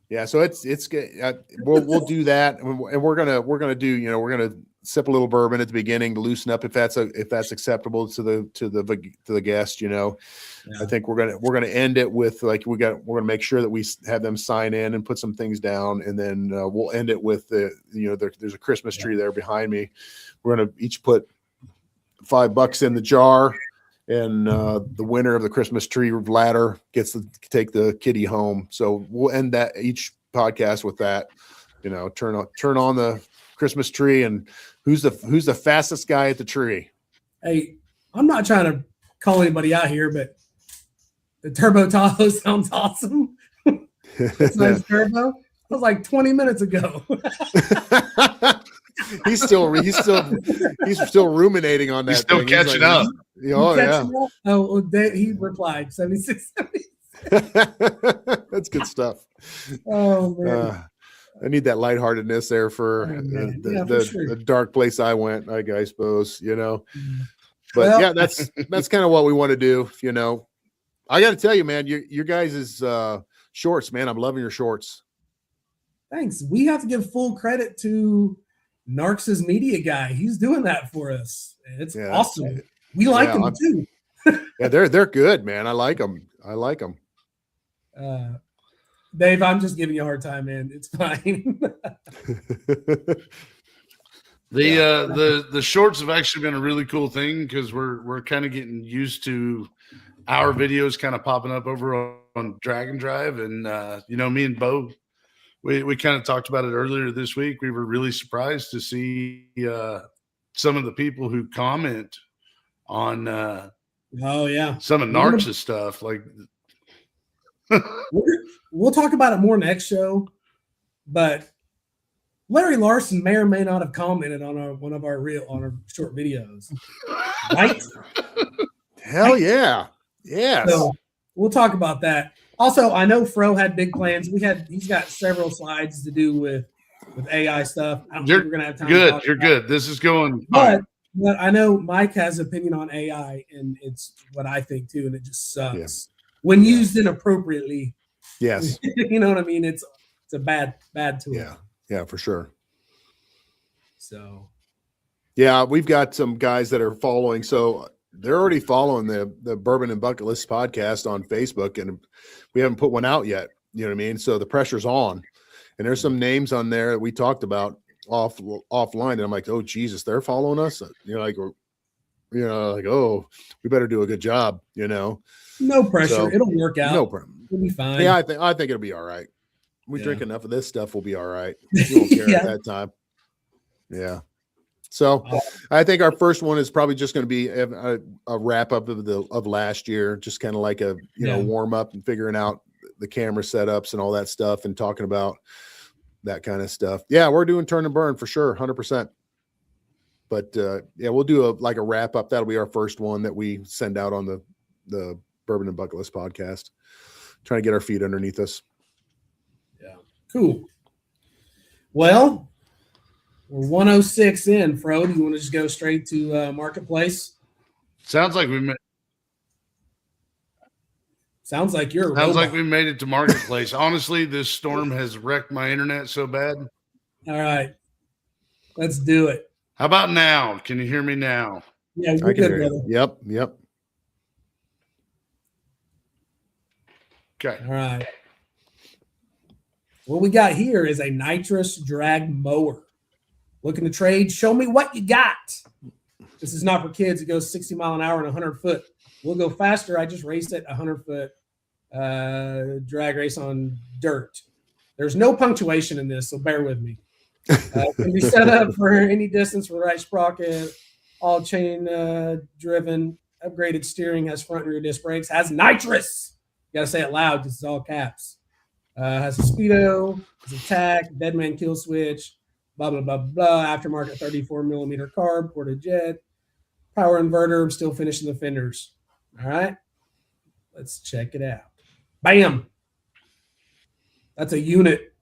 Yeah, so it's good. We'll do that, and we're gonna do. We're gonna sip a little bourbon at the beginning to loosen up if that's acceptable to the guest. I think we're gonna end it with, like, we're gonna make sure that we have them sign in and put some things down, and then we'll end it with there's a Christmas tree there behind me. We're gonna each put $5 in the jar, and the winner of the Christmas tree ladder gets to take the kitty home. So we'll end that each podcast with that. Turn on the Christmas tree, and who's the fastest guy at the tree?
Hey, I'm not trying to call anybody out here, but the Turbo Tahoe sounds awesome. It's nice turbo. That was like 20 minutes ago.
He's still ruminating on that.
He's still catching up.
Oh yeah.
Oh, he replied 76.
That's good stuff.
Oh man.
I need that lightheartedness there for the dark place I went, I suppose, But that's kind of what we want to do, I got to tell you, man, your guys' shorts, man, I'm loving your shorts.
Thanks. We have to give full credit to Narc's media guy. He's doing that for us. It's awesome. We like him too.
Yeah, they're good, man. I like them.
Dave, I'm just giving you a hard time, man. It's fine.
The shorts have actually been a really cool thing, because we're kind of getting used to our videos kind of popping up over on Drag and Drive, and me and Bo, we kind of talked about it earlier this week. We were really surprised to see some of the people who comment on some of Narc's stuff. Like,
we'll talk about it more next show, but Larry Larson may or may not have commented on one of our short videos, right?
Hell yeah. Yes.
So we'll talk about that. Also, I know Fro had big plans. He's got several slides to do with AI stuff. I don't think we're gonna have time.
Good. You're good. This is going.
But But I know Mike has an opinion on AI, and it's what I think too, and it just sucks when used inappropriately.
Yes.
You know what I mean? It's a bad tool.
Yeah, for sure.
So
yeah, we've got some guys that are following. So they're already following the Bourbon and Bucketlist podcast on Facebook, and we haven't put one out yet. You know what I mean? So the pressure's on, and there's some names on there that we talked about offline, and I'm like, oh Jesus, they're following us. Like, oh, we better do a good job.
No pressure. It'll work out.
No problem.
It'll be fine.
Yeah, I think it'll be all right. We drink enough of this stuff, we'll be all right. We won't care at that time. Yeah. So I think our first one is probably just going to be a wrap up of last year, just kind of like a warm up and figuring out the camera setups and all that stuff and talking about that kind of stuff. Yeah, we're doing turn and burn for sure, 100%. But we'll do a wrap up. That'll be our first one that we send out on the Bourbon and Bucketlist podcast. Trying to get our feet underneath us.
Yeah. Cool. Well, we're 106 in, Fro. Do you want to just go straight to Marketplace?
Sounds like we made.
Sounds like you're.
Sounds like we made it to Marketplace. Honestly, this storm has wrecked my internet so bad.
All right, let's do it.
How about now? Can you hear me now?
Yeah, we're good, brother.
Yep.
Okay.
All right. What we got here is a nitrous drag mower. Looking to trade? Show me what you got. This is not for kids. It goes 60 mile an hour and 100 foot. We'll go faster. I just raced it 100 foot drag race on dirt. There's no punctuation in this, so bear with me. Can be set up for any distance for the right sprocket. All chain driven. Upgraded steering. Has front and rear disc brakes. Has nitrous. You got to say it loud because it's all caps. Has a Speedo. Has a tack. Deadman kill switch. Blah, blah, blah, blah. Aftermarket 34 millimeter carb, ported jet, power inverter, still finishing the fenders. All right. Let's check it out. Bam. That's a unit.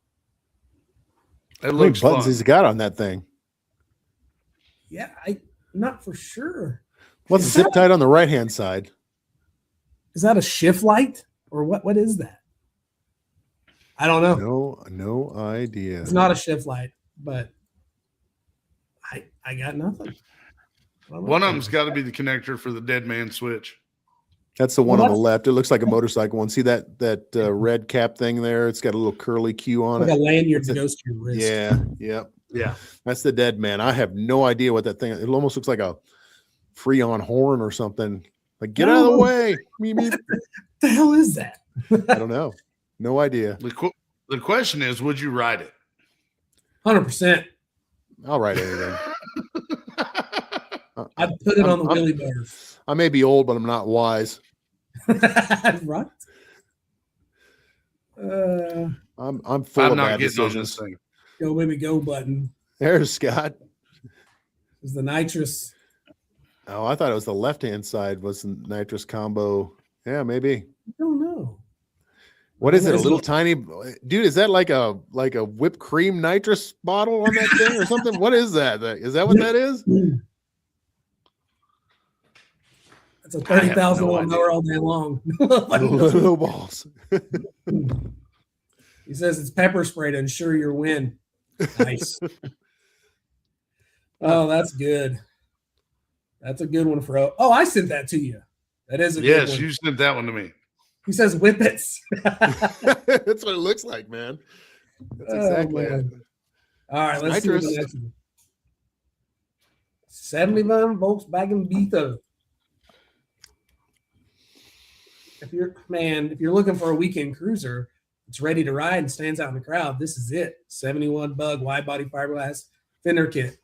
It looks
buttons
fun.
he's got on that thing.
Yeah, I'm not for sure.
What's zip tied on the right-hand side?
Is that a shift light or what? What is that? I don't know.
No idea.
It's not a shift light. But I got nothing.
One of them's got to be the connector for the dead man switch.
That's the one on the left. It looks like a motorcycle one. See that red cap thing there? It's got a little curly Q on
like
it.
Like a lanyard that goes to your wrist.
Yeah. That's the dead man. I have no idea what that thing is. It almost looks like a Freon horn or something. Like, get out of the way.
What the hell is that?
I don't know. No idea.
The question is, would you ride it?
100%.
I'll ride anything.
I'd put it on the wheelie bar.
I may be old, but I'm not wise.
Right?
I'm full of bad decisions.
Go baby go button.
There's Scott.
Is the nitrous.
Oh, I thought it was the left-hand side was the nitrous combo. Yeah, maybe.
I don't know.
What is it? A little tiny dude? Is that like a whipped cream nitrous bottle on that thing or something? What is that? Is that what that is?
It's a 30,000 watt mower all day long.
Little balls.
He says it's pepper spray to ensure your win. Nice. Oh, that's good. That's a good one for. Oh, I sent that to you. That is a good one.
Yes, you sent that one to me.
He says whippets.
That's what it looks like, man. That's exactly it.
All right, let's see what the next one. 71 Volkswagen Beetle. If you're looking for a weekend cruiser, it's ready to ride and stands out in the crowd, this is it. 71 bug wide body fiberglass fender kit.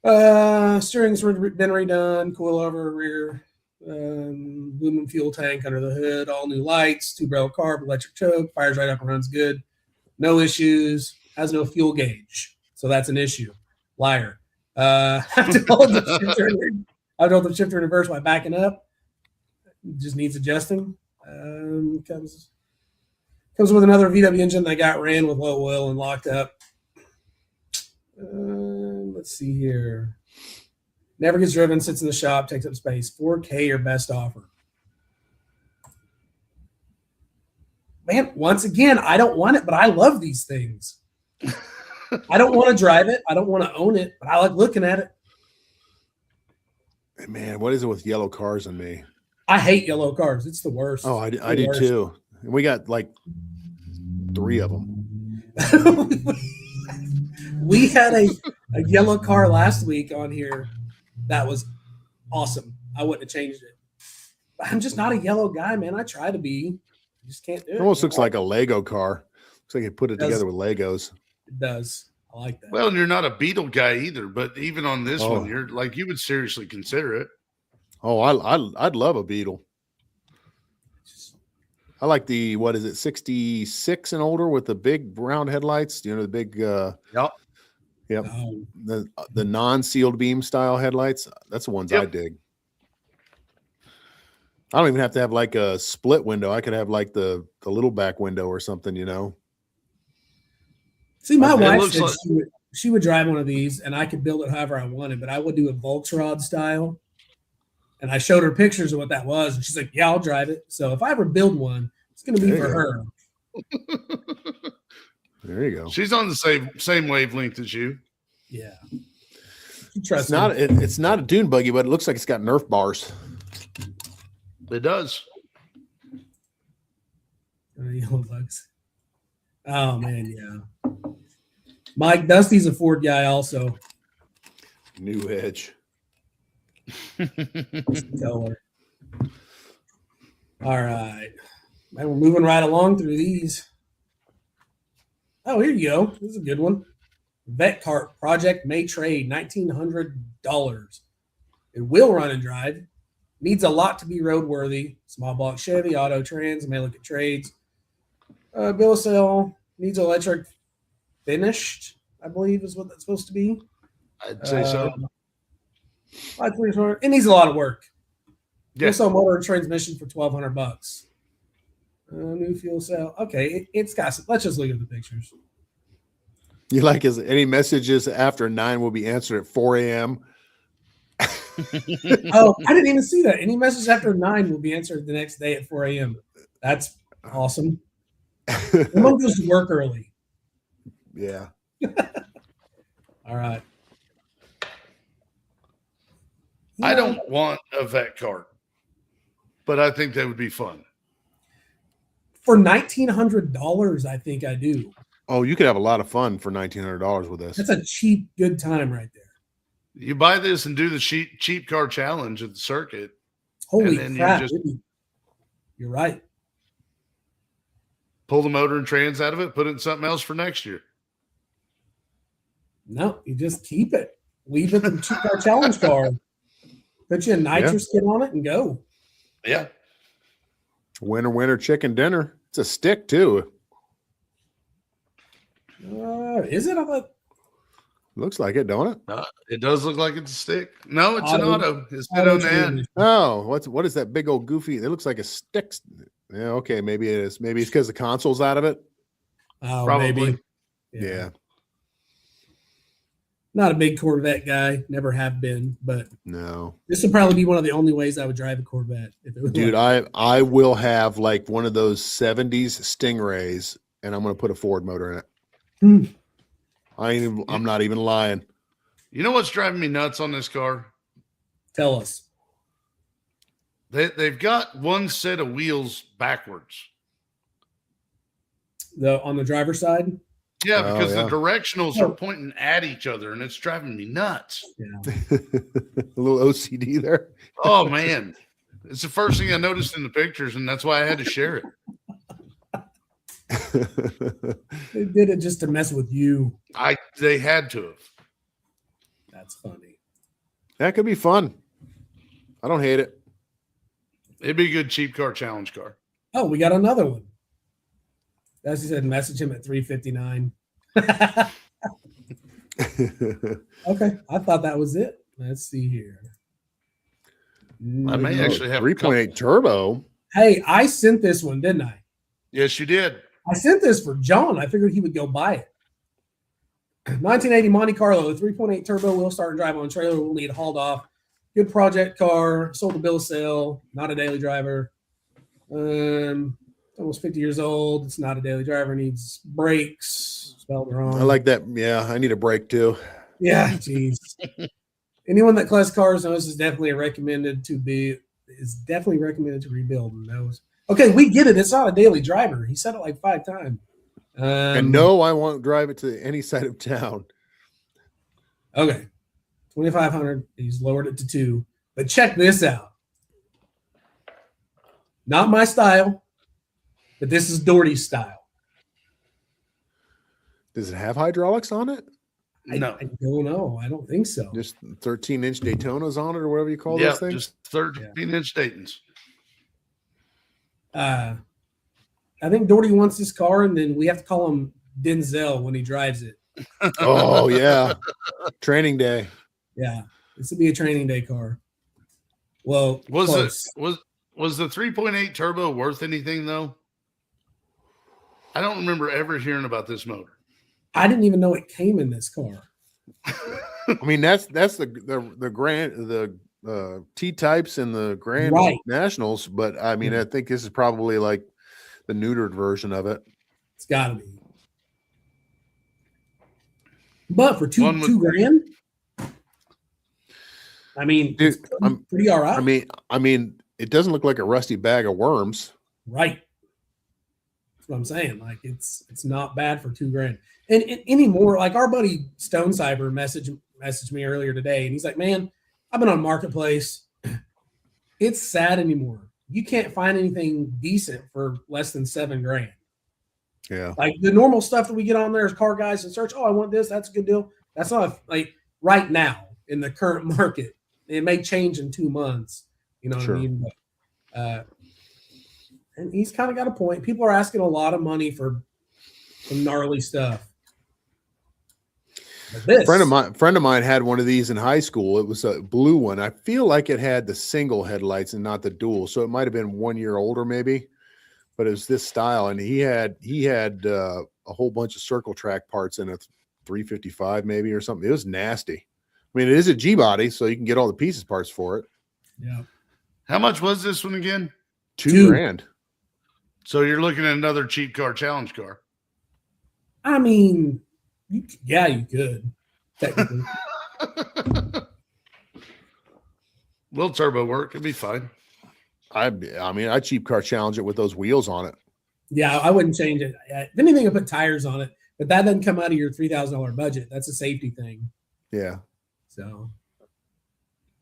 Steering's been redone, coilover, rear, aluminum fuel tank under the hood, all new lights, 2-barrel carb, electric choke, fires right up and runs good. No issues, has no fuel gauge. So that's an issue. Liar. I have to hold the shifter in reverse by backing up. Just needs adjusting. Comes with another VW engine that got ran with low oil and locked up. Let's see here. Never gets driven, sits in the shop, takes up space. 4K or best offer. Man, once again, I don't want it, but I love these things. I don't want to drive it. I don't want to own it, but I like looking at it.
Man, what is it with yellow cars and me?
I hate yellow cars. It's the worst.
Oh, I do
worst.
too. And we got like 3 of them.
We had a yellow car last week on here that was awesome. I wouldn't have changed it. But I'm just not a yellow guy, man. I try to be. I just can't do it.
It almost looks like a Lego car. Looks like you put it
does.
together with Legos.
It does. I like that.
Well, and you're not a Beetle guy either, but even on this
Oh.
one, you're like you would seriously consider it.
Oh, I'd love a Beetle. I like the, what is it, 66 and older with the big round headlights. You know, the big
Yep.
Yep.
Oh,
The non-sealed beam style headlights. That's the ones I
Yep.
dig. I don't even have to have like a split window. I could have like the little back window or something, you know.
see, my
It
wife
looks
said
like-
she would drive one of these, and I could build it however I wanted, but I would do a Volksrod style. And I showed her pictures of what that was, and she's like, "Yeah, I'll drive it." So if I ever build one, it's going to be
There
for
you
her.
There you go.
She's on the same wavelength as you.
Yeah, she trusts
It's not a dune buggy, but it looks like it's got Nerf bars.
It does.
Yellow bugs. Oh man, yeah. Mike Dusty's a Ford guy, also.
New Edge.
Color. All right, man, we're moving right along through these. Oh, here you go. This is a good one. Vet Cart Project May Trade, $1,900. It will run and drive. Needs a lot to be roadworthy. Small block Chevy, auto trans, may look at trades. Bill of sale, needs electric finished, I believe is what that's supposed to be.
I'd say so.
It needs a lot of work.
Yeah.
Also, motor and transmission for $1,200. New fuel cell. Okay, it's got some. Let's just look at the pictures.
You like his any messages after 9 will be answered at 4 a.m.
Oh, I didn't even see that. Any message after 9 will be answered the next day at 4 a.m. That's awesome. Mom goes to work early.
Yeah.
All right.
I don't want a vet cart, but I think that would be fun.
For $1,900, I think I do.
Oh, you could have a lot of fun for $1,900 with this.
That's a cheap, good time right there.
You buy this and do the cheap car challenge at the circuit.
Holy
then you
crap.
just-
You're right.
Pull the motor and trans out of it, put it in something else for next year.
No, you just keep it. Leave it in the cheap car challenge car. Put you a nitrous kit on it and go.
Yeah.
Winter chicken dinner. It's a stick too.
Is it? I thought
Looks like it, don't it?
It does look like it's a stick. No, it's an auto. It's been
auto
on the end.
transmission.
Oh, what is that big old goofy? It looks like a stick. Yeah, okay, maybe it is. Maybe it's because the console's out of it.
Oh,
Probably.
maybe.
Yeah.
Not a big Corvette guy. Never have been, but
No.
this would probably be one of the only ways I would drive a Corvette. If it was
Dude,
like,
I will have like one of those 70s Stingrays and I'm going to put a Ford motor in it.
Hmm.
I'm not even lying.
You know what's driving me nuts on this car?
Tell us.
They've got one set of wheels backwards.
On the driver's side?
Yeah,
Oh,
because
yeah.
the directionals are pointing at each other, and it's driving me nuts.
Yeah.
A little OCD there.
Oh man, it's the first thing I noticed in the pictures, and that's why I had to share it.
They did it just to mess with you.
They had to have.
That's funny.
That could be fun. I don't hate it.
It'd be a good cheap car challenge car.
Oh, we got another one. As he said, message him at 3:59. Okay, I thought that was it. Let's see here.
I may actually have a
3.8 turbo.
Hey, I sent this one, didn't I?
Yes, you did.
I sent this for John. I figured he would go buy it. 1980 Monte Carlo, 3.8 turbo, wheel start and drive on trailer, will need hauled off. Good project car, sold a bill of sale, not a daily driver. Almost 50 years old. It's not a daily driver, needs brakes, spelled wrong.
I like that. Yeah, I need a break too.
Yeah, jeez. Anyone that collects cars knows is definitely recommended to rebuild and knows. Okay, we get it. It's not a daily driver. He said it like 5 times.
And no, I won't drive it to any side of town.
Okay. 2,500. He's lowered it to 2. But check this out. Not my style, but this is Dorty's style.
Does it have hydraulics on it?
No.
I don't know. I don't think so.
Just 13-inch Daytonas on it or whatever you call those things?
Just 13-inch Daytons.
I think Dorty wants this car, and then we have to call him Denzel when he drives it.
Oh, yeah. Training day.
Yeah. This would be a training day car. Well,
Was
close.
the 3.8 turbo worth anything though? I don't remember ever hearing about this motor.
I didn't even know it came in this car.
I mean, that's the grand T-types and the Grand
Right.
Nationals, but I mean, I think this is probably like the neutered version of it.
It's got to be. But for two grand, I mean,
Dude,
it's pretty all right.
I mean, it doesn't look like a rusty bag of worms.
Right. That's what I'm saying. Like it's not bad for $2 grand. And anymore, like our buddy Stone Cyber messaged me earlier today, and he's like, "Man, I've been on Marketplace. It's sad anymore. You can't find anything decent for less than $7 grand.
Yeah.
Like the normal stuff that we get on there is car guys and search. Oh, I want this. That's a good deal. That's not like right now in the current market. It may change in 2 months. You know what I mean? But, and he's kind of got a point. People are asking a lot of money for some gnarly stuff. But this,
friend of mine had one of these in high school. It was a blue one. I feel like it had the single headlights and not the dual. So it might have been 1 year older, maybe. But it was this style, and he had a whole bunch of circle track parts in a 355 maybe or something. It was nasty. I mean, it is a G body, so you can get all the pieces parts for it.
yeah.
How much was this one again?
$2 grand.
So you're looking at another cheap car challenge car.
I mean, you could technically.
Little turbo work, it'd be fine.
I mean, I cheap car challenge it with those wheels on it.
Yeah, I wouldn't change it. If anything, I put tires on it, but that doesn't come out of your $3,000 budget. That's a safety thing.
Yeah.
So,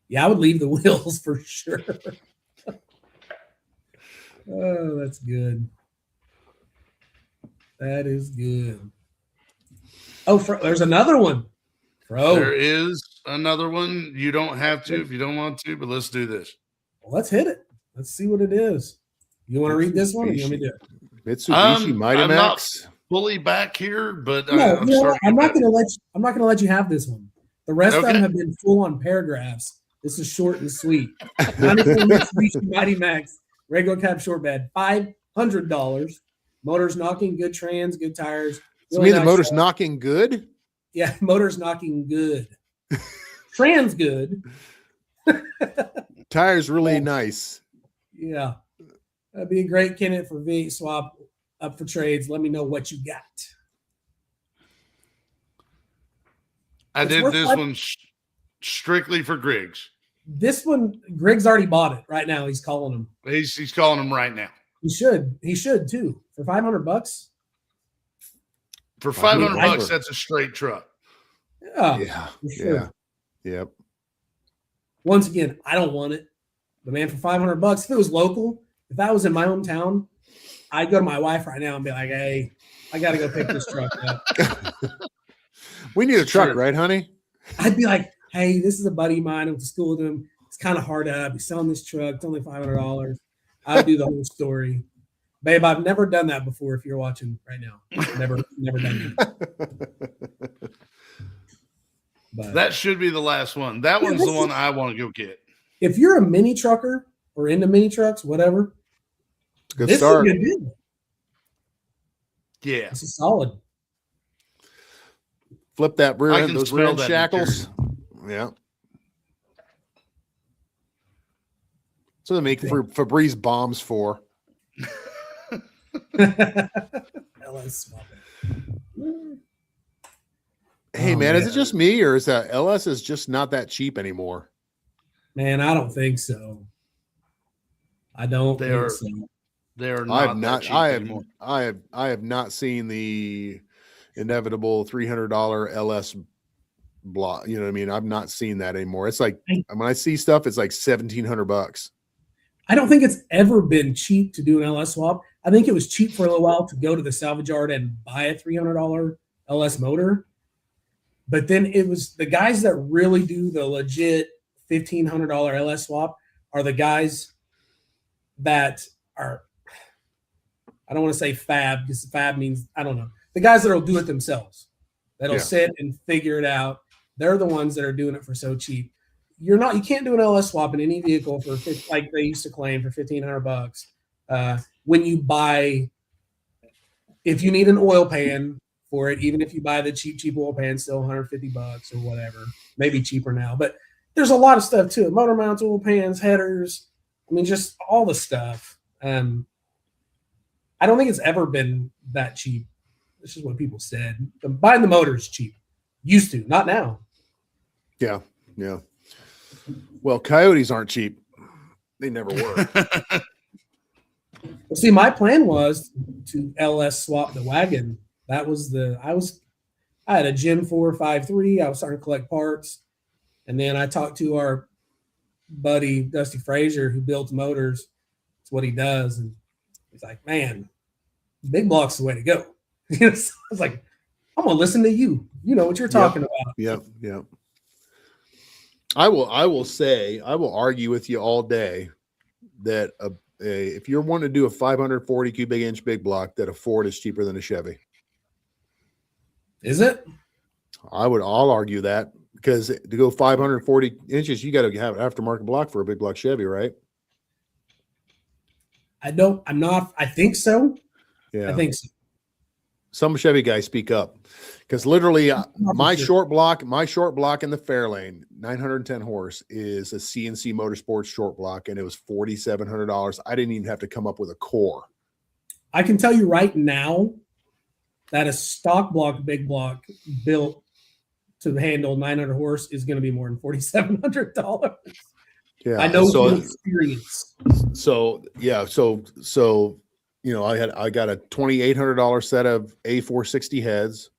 yeah, I would leave the wheels for sure. Oh, that's good. That is good. Oh, there's another one.
There is another one. You don't have to if you don't want to, but let's do this.
Well, let's hit it. Let's see what it is. You want to read this one, or you want me to do it?
Mitsubishi Mighty
I'm
Max.
not fully back here, but
No, I'm not going to let you have this one. The rest of them have been full on paragraphs. This is short and sweet. 94 Mitsubishi Mighty Max, regular cab short bed, $500. Motors knocking, good trans, good tires.
So the motor's knocking good?
Yeah, motor's knocking good. Trans good.
Tires really nice.
Yeah. That'd be a great candidate for V8 swap up for trades. Let me know what you got.
I did this one strictly for Griggs.
This one, Griggs already bought it right now. He's calling him.
He's calling him right now.
He should too. For $500.
For $500, that's a straight truck.
Yeah. Sure.
Yeah. Yep.
Once again, I don't want it. But man, for $500, if it was local, if I was in my hometown, I'd go to my wife right now and be like, "Hey, I got to go pick this truck up."
We need a truck, right, honey?
I'd be like, "Hey, this is a buddy of mine. I went to school with him. It's kind of hard up. He's selling this truck. It's only $500." I'd do the whole story. Babe, I've never done that before. If you're watching right now, never done that. But
that should be the last one. That one's the one I want to go get.
If you're a mini trucker or into mini trucks, whatever,
good start.
Is a good deal.
Yeah,
It's a solid
Flip that rear
I
end,
can
those
smell
rear end
that
shackles. Yeah. So they make for Febreze bombs for.
LS swap.
Hey
Oh,
man, is it just me or is that LS is just not that cheap anymore?
Man, I don't think so. I don't think so.
They're not that cheap anymore.
I have not seen the inevitable $300 LS block. You know what I mean? I've not seen that anymore. It's like when I see stuff, it's like $1,700.
I don't think it's ever been cheap to do an LS swap. I think it was cheap for a little while to go to the salvage yard and buy a $300 LS motor. But then it was the guys that really do the legit $1,500 LS swap are the guys that are, I don't want to say fab because fab means, I don't know. The guys that'll do it themselves, that'll sit and figure it out. They're the ones that are doing it for so cheap. You can't do an LS swap in any vehicle for like they used to claim for $1,500. When you buy, if you need an oil pan for it, even if you buy the cheap oil pan, still $150 or whatever, maybe cheaper now. But there's a lot of stuff too: motor mounts, oil pans, headers. I mean, just all the stuff. I don't think it's ever been that cheap. This is what people said. Buying the motor is cheap. Used to, not now.
Yeah, yeah. Well, coyotes aren't cheap. They never were.
Well, see, my plan was to LS swap the wagon. That was I had a Gen 453. I was starting to collect parts. And then I talked to our buddy, Dusty Frazier, who builds motors. It's what he does. And he's like, man, big block's the way to go. I was like, I'm going to listen to you. You know what you're talking about.
Yep. I will argue with you all day that if you're wanting to do a 540 cubic inch big block, that a Ford is cheaper than a Chevy.
Is it?
I'll argue that because to go 540 inches, you got to have an aftermarket block for a big block Chevy, right?
I think so.
Yeah.
I think so.
Some Chevy guys speak up because literally my short block in the Fairlane, 910 horse, is a CNC Motorsports short block, and it was $4,700. I didn't even have to come up with a core.
I can tell you right now that a stock block big block built to handle 900 horse is going to be more than $4,700.
Yeah,
I know from experience.
So you know, I got a $2,800 set of A460 heads,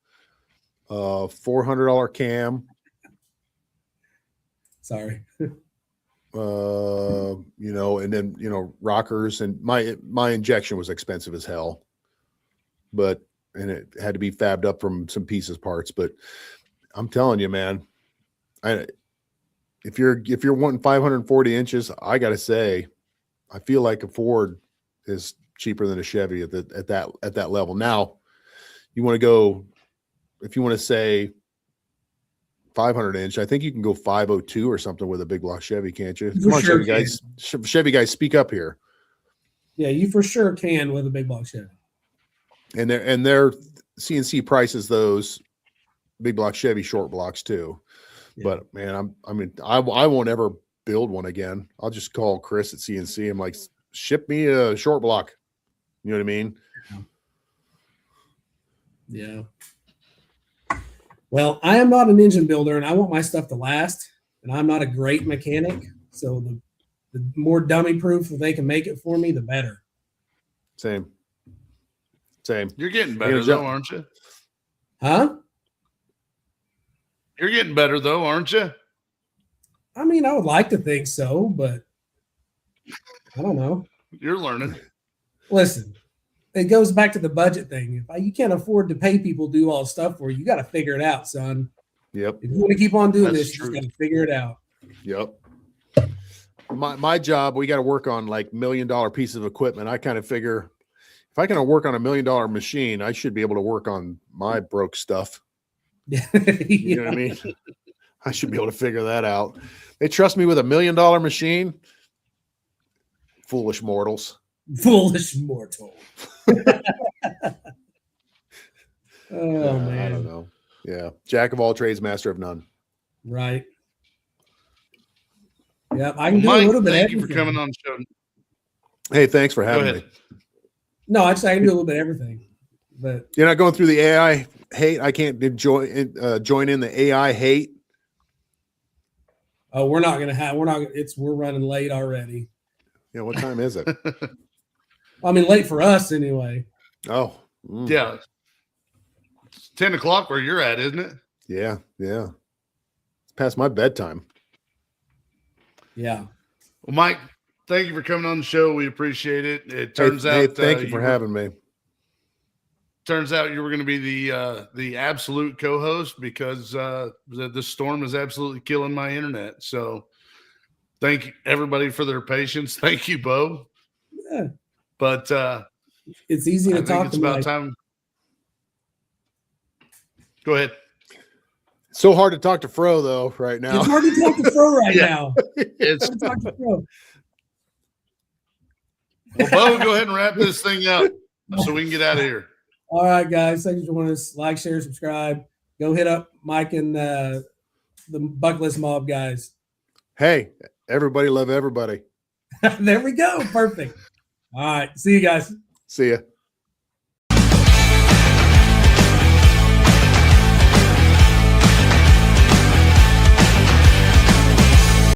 $400 cam.
Sorry.
You know, and then, you know, rockers, and my injection was expensive as hell, and it had to be fabbed up from some pieces parts. But I'm telling you, man, if you're wanting 540 inches, I got to say, I feel like a Ford is cheaper than a Chevy at that level. Now, you want to go, if you want to say 500 inch, I think you can go 502 or something with a big block Chevy, can't you? Come on, Chevy guys. Chevy guys, speak up here.
Yeah, you for sure can with a big block Chevy.
And their CNC prices those big block Chevy short blocks too. Yeah. But man, I won't ever build one again. I'll just call Chris at CNC. I'm like, ship me a short block. You know what I mean?
Yeah. Well, I am not an engine builder, and I want my stuff to last, and I'm not a great mechanic. So the more dummy proof that they can make it for me, the better.
Same.
You're getting better though, aren't you?
Huh?
You're getting better though, aren't you?
I mean, I would like to think so, but I don't know.
You're learning.
Listen, it goes back to the budget thing. If you can't afford to pay people to do all the stuff for you, you got to figure it out, son.
Yep.
If you want to keep on doing this, you just got to figure it out.
Yep. My job, we got to work on like $1 million pieces of equipment. I kind of figure if I can work on $1 million machine, I should be able to work on my broke stuff. You know what I mean? I should be able to figure that out. They trust me with $1 million machine. Foolish mortals.
Foolish mortal. Oh man.
I don't know. Yeah. Jack of all trades, master of none.
Right. Yep. I can do
Mike,
a little bit of
thank you for
everything.
coming on the show.
Hey, thanks for
Go
having
ahead.
me.
No, I can do a little bit of everything. But
You're not going through the AI hate. I can't join in the AI hate.
oh, we're running late already.
Yeah. What time is it?
I mean, late for us anyway.
Oh,
Yeah. It's 10 o'clock where you're at, isn't it?
yeah. Yeah. It's past my bedtime.
Yeah.
Well, Mike, thank you for coming on the show. We appreciate it. It
Hey,
turns out
thank you for having me.
Turns out you were going to be the absolute co-host because the storm is absolutely killing my internet. So thank you everybody for their patience. Thank you, Bo.
Yeah.
But
It's easy
I
to
think
talk
it's
to
about
Mike.
time. Go ahead.
So hard to talk to Fro though right now.
It's hard to talk to Fro right
Yeah.
now.
It's
Hard to talk to Fro.
well, Bo, go ahead and wrap this thing up so we can get out of here.
All right, guys. Thanks for joining us. Like, share, subscribe. Go hit up Mike and the Bucketlist Mob guys.
Hey, everybody love everybody.
There we go. Perfect. All right. See you guys.
See ya.